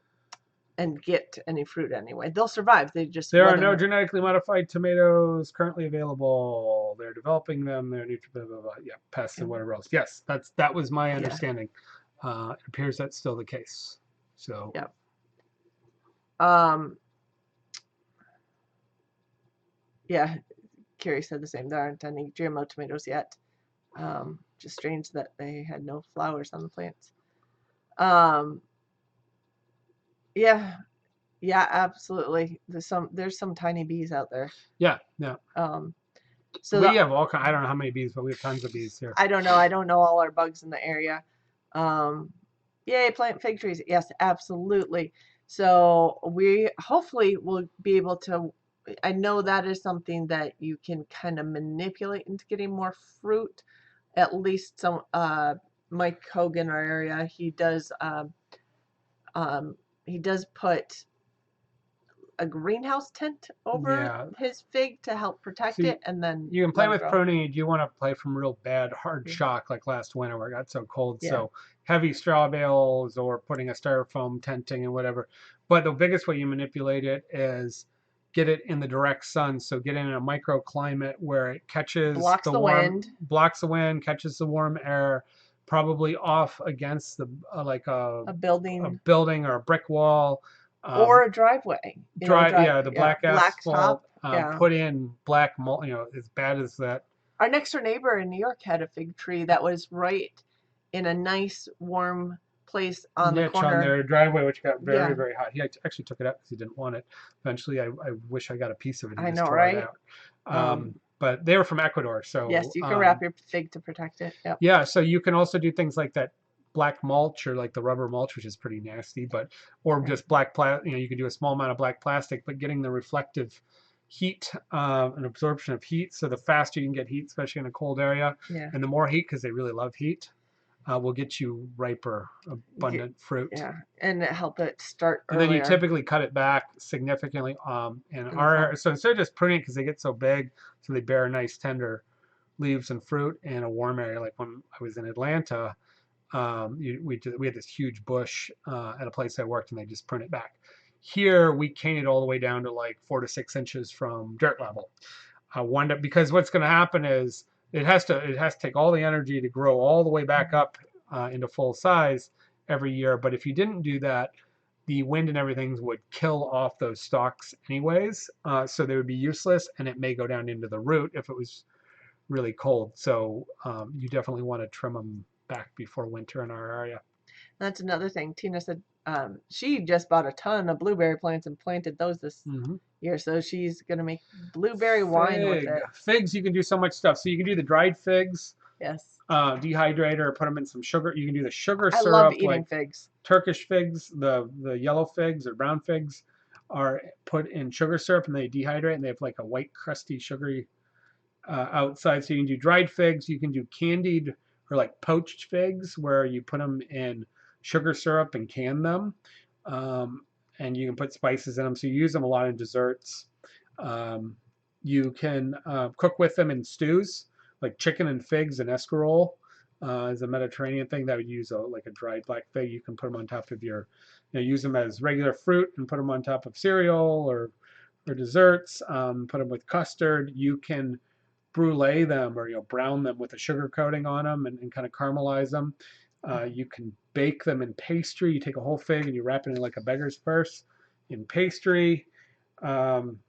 get any fruit anyway. They'll survive. There are no genetically modified tomatoes currently available. They're developing them. They're pests and whatever else. Yes, that was my understanding. It appears that's still the case. So. Yep. Carrie said the same. There aren't any GMO tomatoes yet. Just strange that they had no flowers on the plants. Yeah, absolutely. There's some tiny bees out there. Yeah. So we have all kinds. I don't know how many bees, but we have tons of bees here. I don't know all our bugs in the area. Yay, plant fig trees. Yes, absolutely. So we hopefully will be able to. I know that is something that you can kind of manipulate into getting more fruit. At least some. Mike Hogan, our area, he does. He does put a greenhouse tent over Yeah. his fig to help protect So it, and then you can play let it with grow. pruning. You want to play from real bad hard Yeah. shock like last winter where it got so cold. Yeah. So heavy straw bales or putting a styrofoam tenting and whatever. But the biggest way you manipulate it is get it in the direct sun. So get it in a microclimate where it catches Blocks the the warm, wind. blocks the wind, catches the warm air, probably off against the like A a building building or a brick wall. or Um, a driveway. yeah, the Yeah, black blacktop. asphalt, Yeah. put in black mold, as bad as that. Our next door neighbor in New York had a fig tree that was right in a nice warm place on the Niche on corner. their driveway, which got very, Yeah, very hot. He actually took it out because he didn't want it. Eventually, I wish I got a piece of it. He I just know, tore it right? out. Um, But they were from Ecuador, yes, so you can wrap your fig to protect it. Yep. yeah. So you can also do things like that black mulch or like the rubber mulch, which is pretty nasty, but or Yeah. just black plastic. You can do a small amount of black plastic, but getting the reflective heat and absorption of heat. So the faster you can get heat, especially in a cold area, Yeah. and the more heat because they really love heat, will get you riper, abundant fruit. Yeah, and it help it start And then you earlier typically cut it back significantly. In in the fall. so instead of just pruning because they get so big, so they bear nice tender leaves and fruit in a warm area. Like when I was in Atlanta, we had this huge bush at a place I worked, and they just prune it back. Here we cane it all the way down to like 4 to 6 inches from dirt level. Because what's going to happen is it has to take all the energy to grow all the way back up into full size every year. But if you didn't do that, the wind and everything would kill off those stalks anyways, so they would be useless, and it may go down into the root if it was really cold. So you definitely want to trim them back before winter in our area. That's another thing. Tina said she just bought a ton of blueberry plants and planted those this Mm-hmm. year, so she's gonna make blueberry wine with it. Figs, you can do so much stuff. So you can do the dried figs, Yes, dehydrate or put them in some sugar. You can do the sugar I love syrup, eating like figs. Turkish figs, the yellow figs or brown figs are put in sugar syrup and they dehydrate and they have like a white crusty sugary outside. So you can do dried figs. You can do candied or like poached figs where you put them in sugar syrup and can them. Um, and you can put spices in them. So you use them a lot in desserts. Um, you can cook with them in stews, like chicken and figs and escarole is a Mediterranean thing that would use like a dried black fig. You can put them on top of use them as regular fruit and put them on top of cereal or desserts. Put them with custard. You can brulee them or brown them with a sugar coating on them and kind of caramelize them. You can bake them in pastry. You take a whole fig and you wrap it in like a beggar's purse in pastry. Um,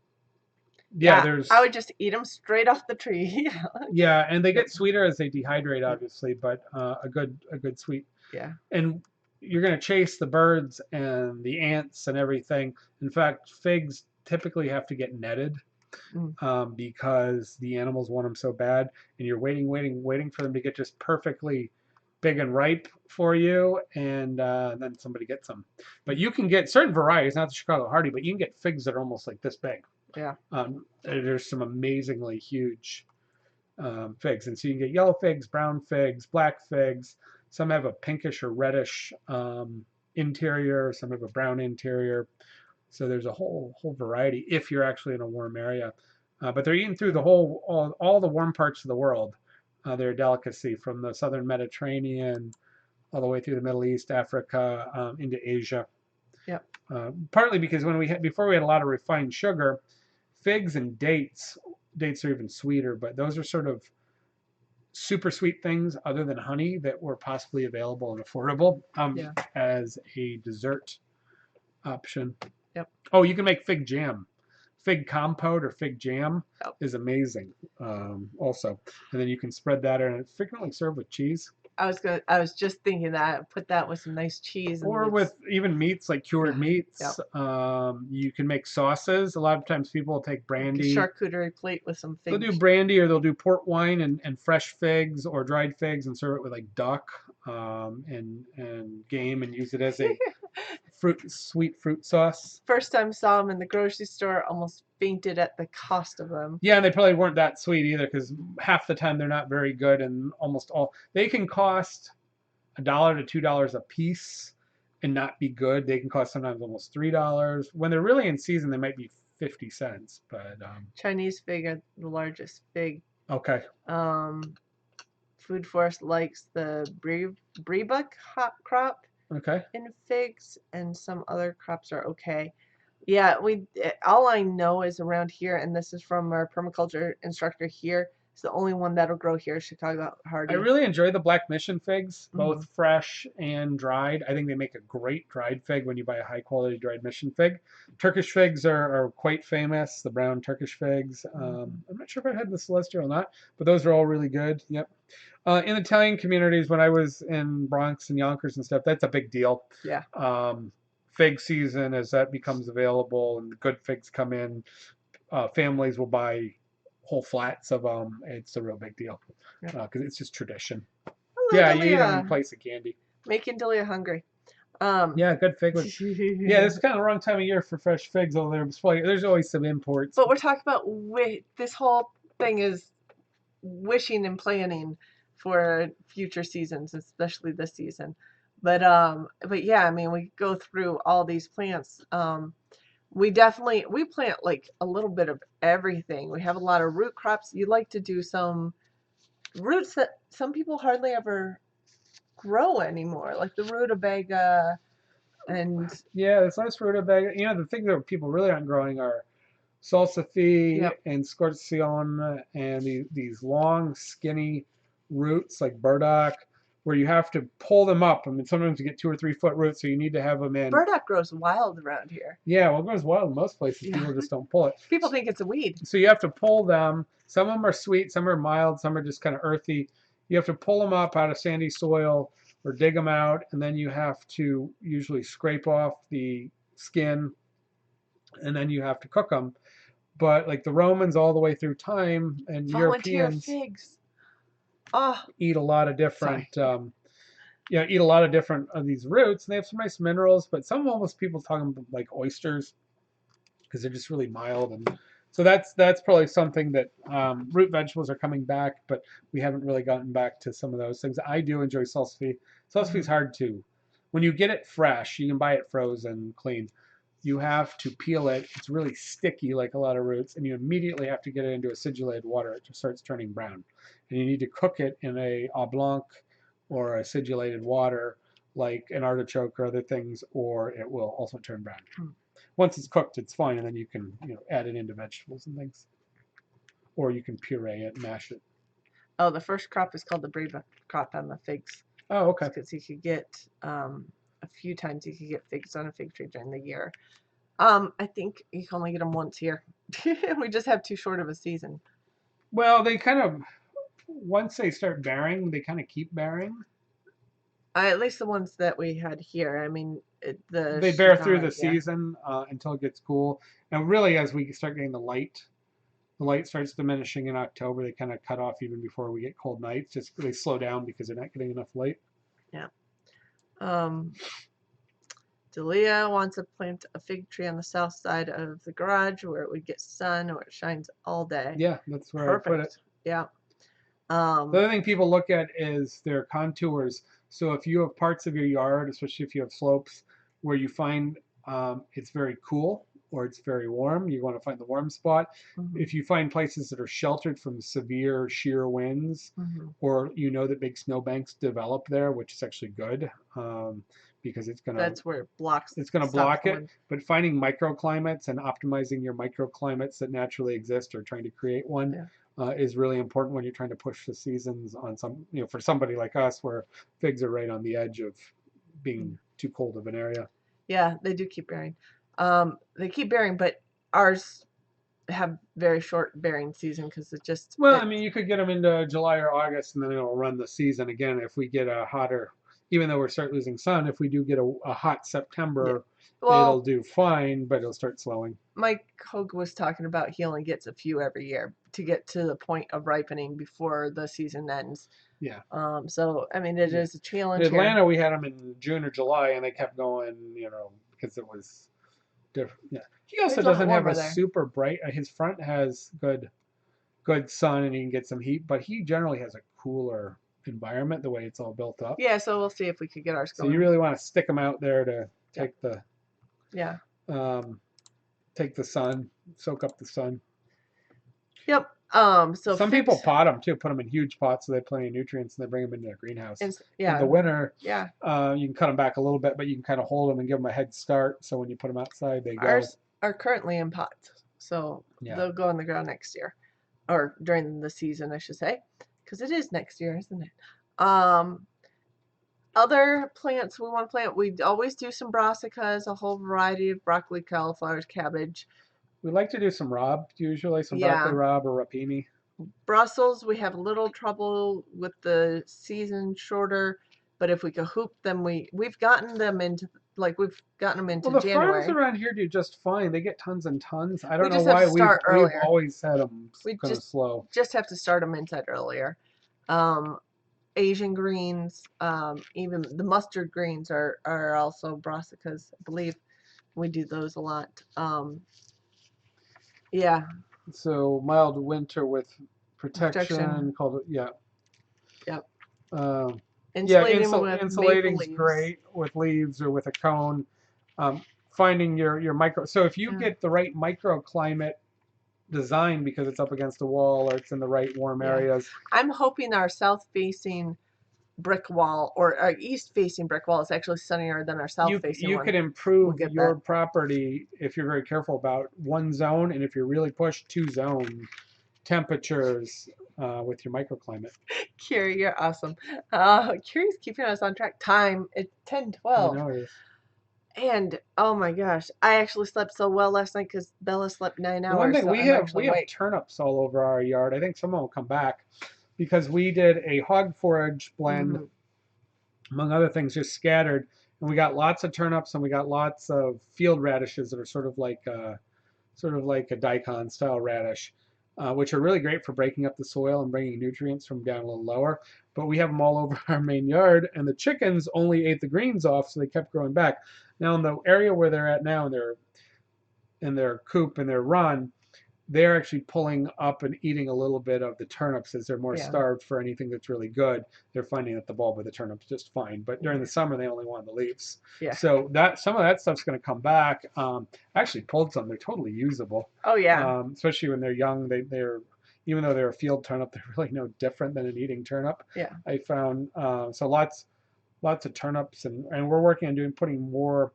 yeah, Yeah, there's I would just eat them straight off the tree. yeah, and they Yep. get sweeter as they dehydrate, obviously, but a good sweet. Yeah. And you're gonna chase the birds and the ants and everything. In fact, figs typically have to get netted Mm. because the animals want them so bad, and you're waiting, waiting, waiting for them to get just perfectly big and ripe for you, and then somebody gets them. But you can get certain varieties, not the Chicago Hardy, but you can get figs that are almost like this big. Yeah. There's some amazingly huge figs, and so you can get yellow figs, brown figs, black figs. Some have a pinkish or reddish interior. Some have a brown interior. So there's a whole variety if you're actually in a warm area. But they're eaten through all the warm parts of the world. They're a delicacy from the southern Mediterranean all the way through the Middle East, Africa, into Asia. Yep. Partly because before we had a lot of refined sugar, figs and dates are even sweeter, but those are sort of super sweet things other than honey that were possibly available and affordable Yeah. as a dessert option. Yep. Oh, you can make fig jam. Fig compote or fig jam Yep. is amazing also. And then you can spread that and it's frequently served with cheese. I was just thinking that. Put that with some nice cheese. And Or with even meats like cured meats. Yep. You can make sauces. A lot of times people will take brandy. Like a charcuterie plate with some figs. They'll do brandy or they'll do port wine and fresh figs or dried figs and serve it with like duck and game and use it as a sweet fruit sauce. First time saw them in the grocery store, almost fainted at the cost of them. Yeah, and they probably weren't that sweet either because half the time they're not very good, and almost all they can cost $1 to $2 a piece, and not be good. They can cost sometimes almost $3. When they're really in season, they might be 50 cents. But Chinese fig are the largest fig. okay, Um, Food Forest likes the Breebuck crop okay. in figs, and some other crops are okay. Yeah, all I know is around here, and this is from our permaculture instructor here. It's the only one that'll grow here, Chicago I Hardy. really enjoy the Black Mission figs, Hmm. both fresh and dried. I think they make a great dried fig when you buy a high quality dried Mission fig. Turkish figs are quite famous, the brown Turkish figs. I'm not sure if I had the Celestial or not, but those are all really good. Yep. In Italian communities, when I was in Bronx and Yonkers and stuff, that's a big deal. Yeah. Fig season, as that becomes available and the good figs come in, families will buy whole flats of them. It's a real big deal because it's just tradition. Hello, Yeah, you eat them in Delia. place of candy. Making Delia hungry. Um, Yeah, good fig. Yeah, this is kind of the wrong time of year for fresh figs over there. There's always some imports. but we're talking about this whole thing is wishing and planning for future seasons, especially this season. But yeah, I mean, we go through all these plants. We plant like a little bit of everything. We have a lot of root crops. You like to do some roots that some people hardly ever grow anymore, like the rutabaga and Yeah, this nice rutabaga. You know, the things that people really aren't growing are salsify yep, and scorcione and these long, skinny roots like burdock, where you have to pull them up. I mean, sometimes you get 2 or 3 foot roots, so you need to have them in. burdock grows wild around here. Yeah, well, it goes wild in most places. Yeah. People just don't pull it. People think it's a weed. So you have to pull them. Some of them are sweet, some are mild, some are just kind of earthy. You have to pull them up out of sandy soil or dig them out, and then you have to usually scrape off the skin, and then you have to cook them. But like the Romans all the way through time and Volunteer Europeans figs. Oh, eat a lot of different sorry. eat a lot of different of these roots, and they have some nice minerals, but some almost people talking about like oysters because they're just really mild. And so that's probably something that root vegetables are coming back, but we haven't really gotten back to some of those things. I do enjoy salsify. Salsify is hard to, when you get it fresh, you can buy it frozen, clean. You have to peel it. It's really sticky, like a lot of roots, and you immediately have to get it into acidulated water. It just starts turning brown, and you need to cook it in a au blanc or acidulated water, like an artichoke or other things, or it will also turn brown. Once it's cooked, it's fine, and then you can add it into vegetables and things, or you can puree it, mash it. Oh, the first crop is called the Breva crop on the figs. Oh, okay. Because you could get a few times you could get figs on a fig tree during the year. I think you can only get them once here. We just have too short of a season. Well, they kind of once they start bearing, they kind of keep bearing. At least the ones that we had here. I mean, They bear through the yeah. season until it gets cool, and really as we start getting the light starts diminishing in October. They kind of cut off even before we get cold nights. Just they slow down because they're not getting enough light. Yeah. Delia wants to plant a fig tree on the south side of the garage where it would get sun or it shines all day. Yeah, that's where Perfect. I put it. Yeah. The other thing people look at is their contours. So if you have parts of your yard, especially if you have slopes, where you find it's very cool or it's very warm, you want to find the warm spot. If you find places that are sheltered from severe shear winds, or that big snowbanks develop there, which is actually good because it's going to that's where it blocks. It's going to block it. But finding microclimates and optimizing your microclimates that naturally exist or trying to create one. Is really important when you're trying to push the seasons on some, for somebody like us where figs are right on the edge of being too cold of an area. Yeah, they do keep bearing. They keep bearing, but ours have very short bearing season because it just. Well, I mean, you could get them into July or August, and then it'll run the season again. If we get a hotter, even though we start losing sun, if we do get a hot September, it'll do fine, but it'll start slowing. Mike Hogue was talking about he only gets a few every year to get to the point of ripening before the season ends. Yeah. So I mean, it is a challenge. In Atlanta, we had them in June or July, and they kept going, because it was different. Yeah. He also doesn't have a super bright. His front has good sun, and he can get some heat, but he generally has a cooler environment the way it's all built up. Yeah, so we'll see if we could get ours So going. you really want to stick them out there to Yep. take the Yeah. take the sun, soak up the sun. Yep. So Some people pot them too, put them in huge pots so they have plenty of nutrients, and they bring them into their greenhouse. Yeah. In the winter, yeah, you can cut them back a little bit, but you can kind of hold them and give them a head start. So when you put them outside, they go. ours are currently in pots, so Yeah. they'll go in the ground next year, or during the season, I should say, because it is next year, isn't it? Other plants we want to plant, we always do some brassicas, a whole variety of broccoli, cauliflowers, cabbage. We like to do some Rob, usually some Yeah. broccoli Rob or rapini. Brussels, we have a little trouble with the season shorter, but if we could hoop them, we've gotten them into we've gotten them into Well, the January. farms around here do just fine. They get tons and tons. I don't know just have why to start we've earlier. always had them We kind of slow. just have to start them inside earlier. Asian greens, even the mustard greens are also brassicas, I believe. We do those a lot. Yeah. So mild winter with protection. Called it, yeah. Yep. Insulating's great with leaves or with a cone. Finding your micro. So if you get the right microclimate design because it's up against a wall or it's in the right warm areas. I'm hoping our south-facing brick wall or our east-facing brick wall is actually sunnier than our south-facing one. You could improve your property if you're very careful about one zone, and if you're really pushed, 2 zone temperatures with your microclimate. Carrie, you're awesome. Carrie's keeping us on track. Time, it's 10:12. I know it is. And oh my gosh, I actually slept so well last night because Bella slept 9 hours. One thing so we have turnips all over our yard. I think someone will come back because we did a hog forage blend, among other things, just scattered, and we got lots of turnips and we got lots of field radishes that are sort of like a daikon style radish, which are really great for breaking up the soil and bringing nutrients from down a little lower. But we have them all over our main yard, and the chickens only ate the greens off, so they kept growing back. Now in the area where they're at now, in their coop and their run, they're actually pulling up and eating a little bit of the turnips as they're more starved for anything that's really good. They're finding that the bulb of the turnip's just fine. But during the summer, they only want the leaves. Yeah. So some of that stuff's going to come back. I actually pulled some. They're totally usable. Oh, yeah. Especially when they're young. They're even though they're a field turnip, they're really no different than an eating turnip. Yeah. I found so lots of turnips, and we're working on putting more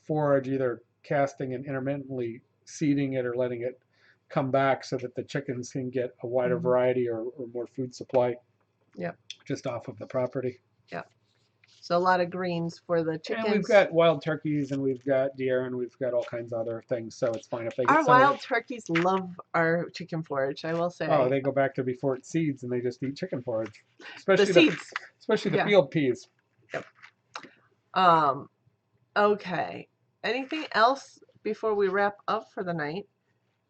forage, either casting and intermittently seeding it or letting it come back so that the chickens can get a wider variety or more food supply. Yep. Just off of the property. Yep. So a lot of greens for the chickens. And we've got wild turkeys and we've got deer and we've got all kinds of other things. So it's fine if they get our wild turkeys love our chicken forage, I will say. Oh, they go back to before it seeds and they just eat chicken forage. Especially the seeds. Especially the field peas. Yep. Okay. Anything else before we wrap up for the night?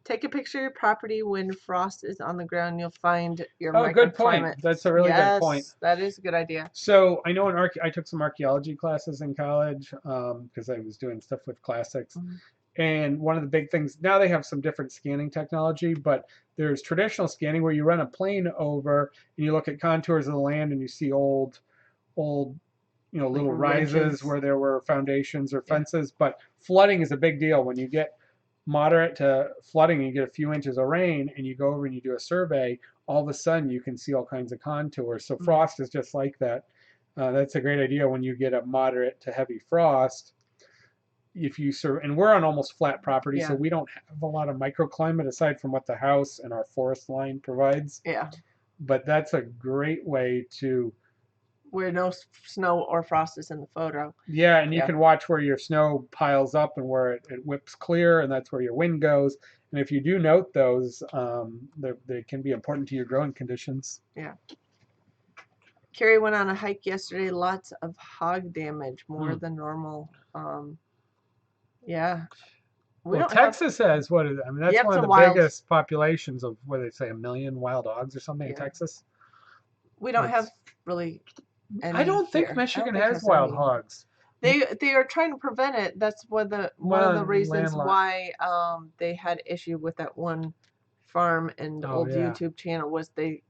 Take a picture of your property when frost is on the ground. You'll find your microclimate. Good point. That's a really good point. That is a good idea. So I know I took some archaeology classes in college because I was doing stuff with classics. And one of the big things, now they have some different scanning technology, but there's traditional scanning where you run a plane over and you look at contours of the land and you see old little rises where there were foundations or fences. But flooding is a big deal. When you get moderate to flooding and you get a few inches of rain and you go over and you do a survey, all of a sudden you can see all kinds of contours. So frost is just like that. That's a great idea when you get a moderate to heavy frost. If you and we're on almost flat property, so we don't have a lot of microclimate aside from what the house and our forest line provides. Yeah. But that's a great way to where no snow or frost is in the photo. Yeah, and you can watch where your snow piles up and where it whips clear, and that's where your wind goes. And if you do note those, they can be important to your growing conditions. Yeah. Carrie went on a hike yesterday. Lots of hog damage, more than normal. Yeah. Well, Texas has what is? I mean, that's one of the biggest populations of what they say 1 million wild hogs or something in Texas. We don't have really. I don't think Michigan has wild hogs. They are trying to prevent it. That's one of the reasons why they had issue with that one farm and old YouTube channel was they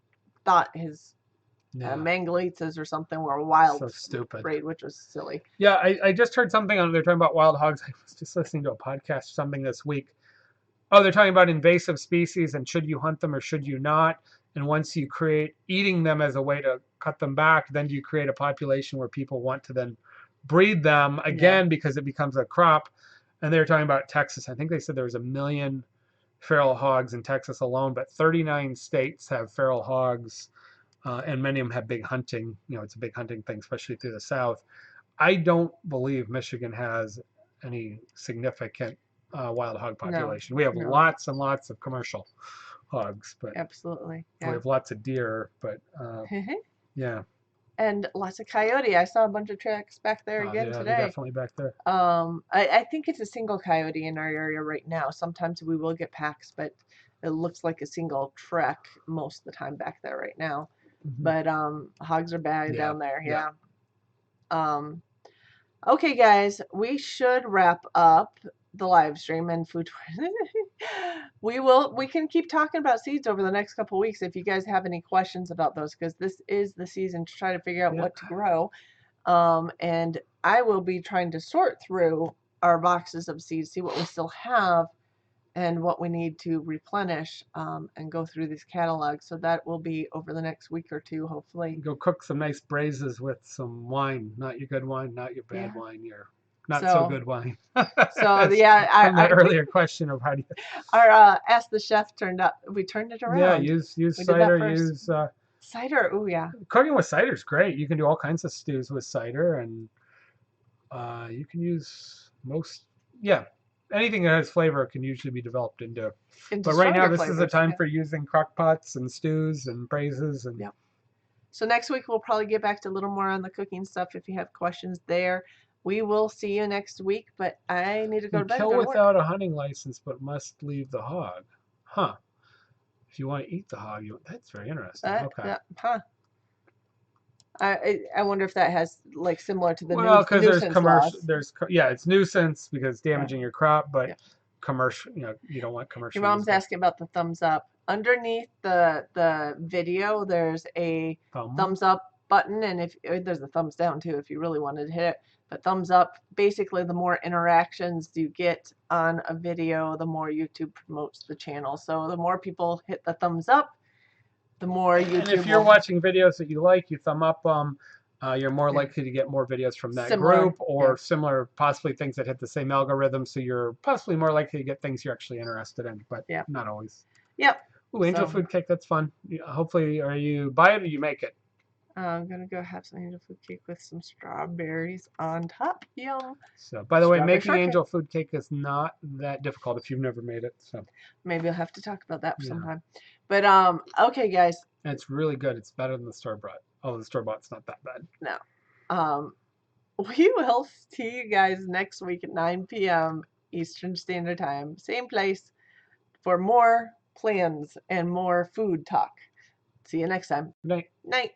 thought his Yeah. Mangalitas or something were wild So stupid. breed, which was silly. Yeah, I just heard something on. They're talking about wild hogs. I was just listening to a podcast or something this week. Oh, they're talking about invasive species and should you hunt them or should you not? And once you create eating them as a way to cut them back, then you create a population where people want to then breed them again because it becomes a crop. And they were talking about Texas. I think they said there was 1 million feral hogs in Texas alone, but 39 states have feral hogs, and many of them have big hunting. It's a big hunting thing, especially through the South. I don't believe Michigan has any significant wild hog population. We have lots and lots of commercial hogs, but absolutely, we have lots of deer, but yeah. And lots of coyote. I saw a bunch of tracks back there again today. They're definitely back there. I think it's a single coyote in our area right now. Sometimes we will get packs, but it looks like a single track most of the time back there right now. But hogs are bad down there. Yeah. Okay, guys, we should wrap up the live stream and food. We can keep talking about seeds over the next couple weeks if you guys have any questions about those, because this is the season to try to figure out what to grow. And I will be trying to sort through our boxes of seeds, see what we still have and what we need to replenish, and go through these catalogs. So that will be over the next week or two, hopefully. Go cook some nice braises with some wine, not your good wine, not your bad wine, your not so good wine. So yeah, from the earlier question of how do you our Ask the Chef we turned it around. Yeah, use cider, use cider. Oh yeah, cooking with cider is great. You can do all kinds of stews with cider, and you can use anything that has flavor can usually be developed into. But right now, this is the time for using crock pots and stews and braises and. So next week we'll probably get back to a little more on the cooking stuff. If you have questions there, we will see you next week. But I need to go to bed. Kill without a hunting license, but must leave the hog. Huh? If you want to eat the hog, that's very interesting. Okay. I wonder if that has like similar to the because there's commercial. It's nuisance because damaging your crop, but commercial. You don't want commercial. Your mom's asking about the thumbs up. Underneath the video, there's a thumbs up button, and if there's a thumbs down too, if you really wanted to hit it. But thumbs up, basically, the more interactions you get on a video, the more YouTube promotes the channel. So the more people hit the thumbs up, the more YouTube. And if you're watching videos that you like, you thumb up them. You're more likely to get more videos from that group or similar, possibly things that hit the same algorithm. So you're possibly more likely to get things you're actually interested in, but not always. Yep. Ooh, angel food cake, that's fun. Hopefully, are you buy it or you make it? I'm gonna go have some angel food cake with some strawberries on top. Yum. So, by the way, making angel food cake is not that difficult if you've never made it. So maybe I'll have to talk about that sometime. But okay, guys. And it's really good. It's better than the store bought. Oh, the store bought's not that bad. No. We will see you guys next week at 9 p.m. Eastern Standard Time, same place, for more plans and more food talk. See you next time. Good night. Night.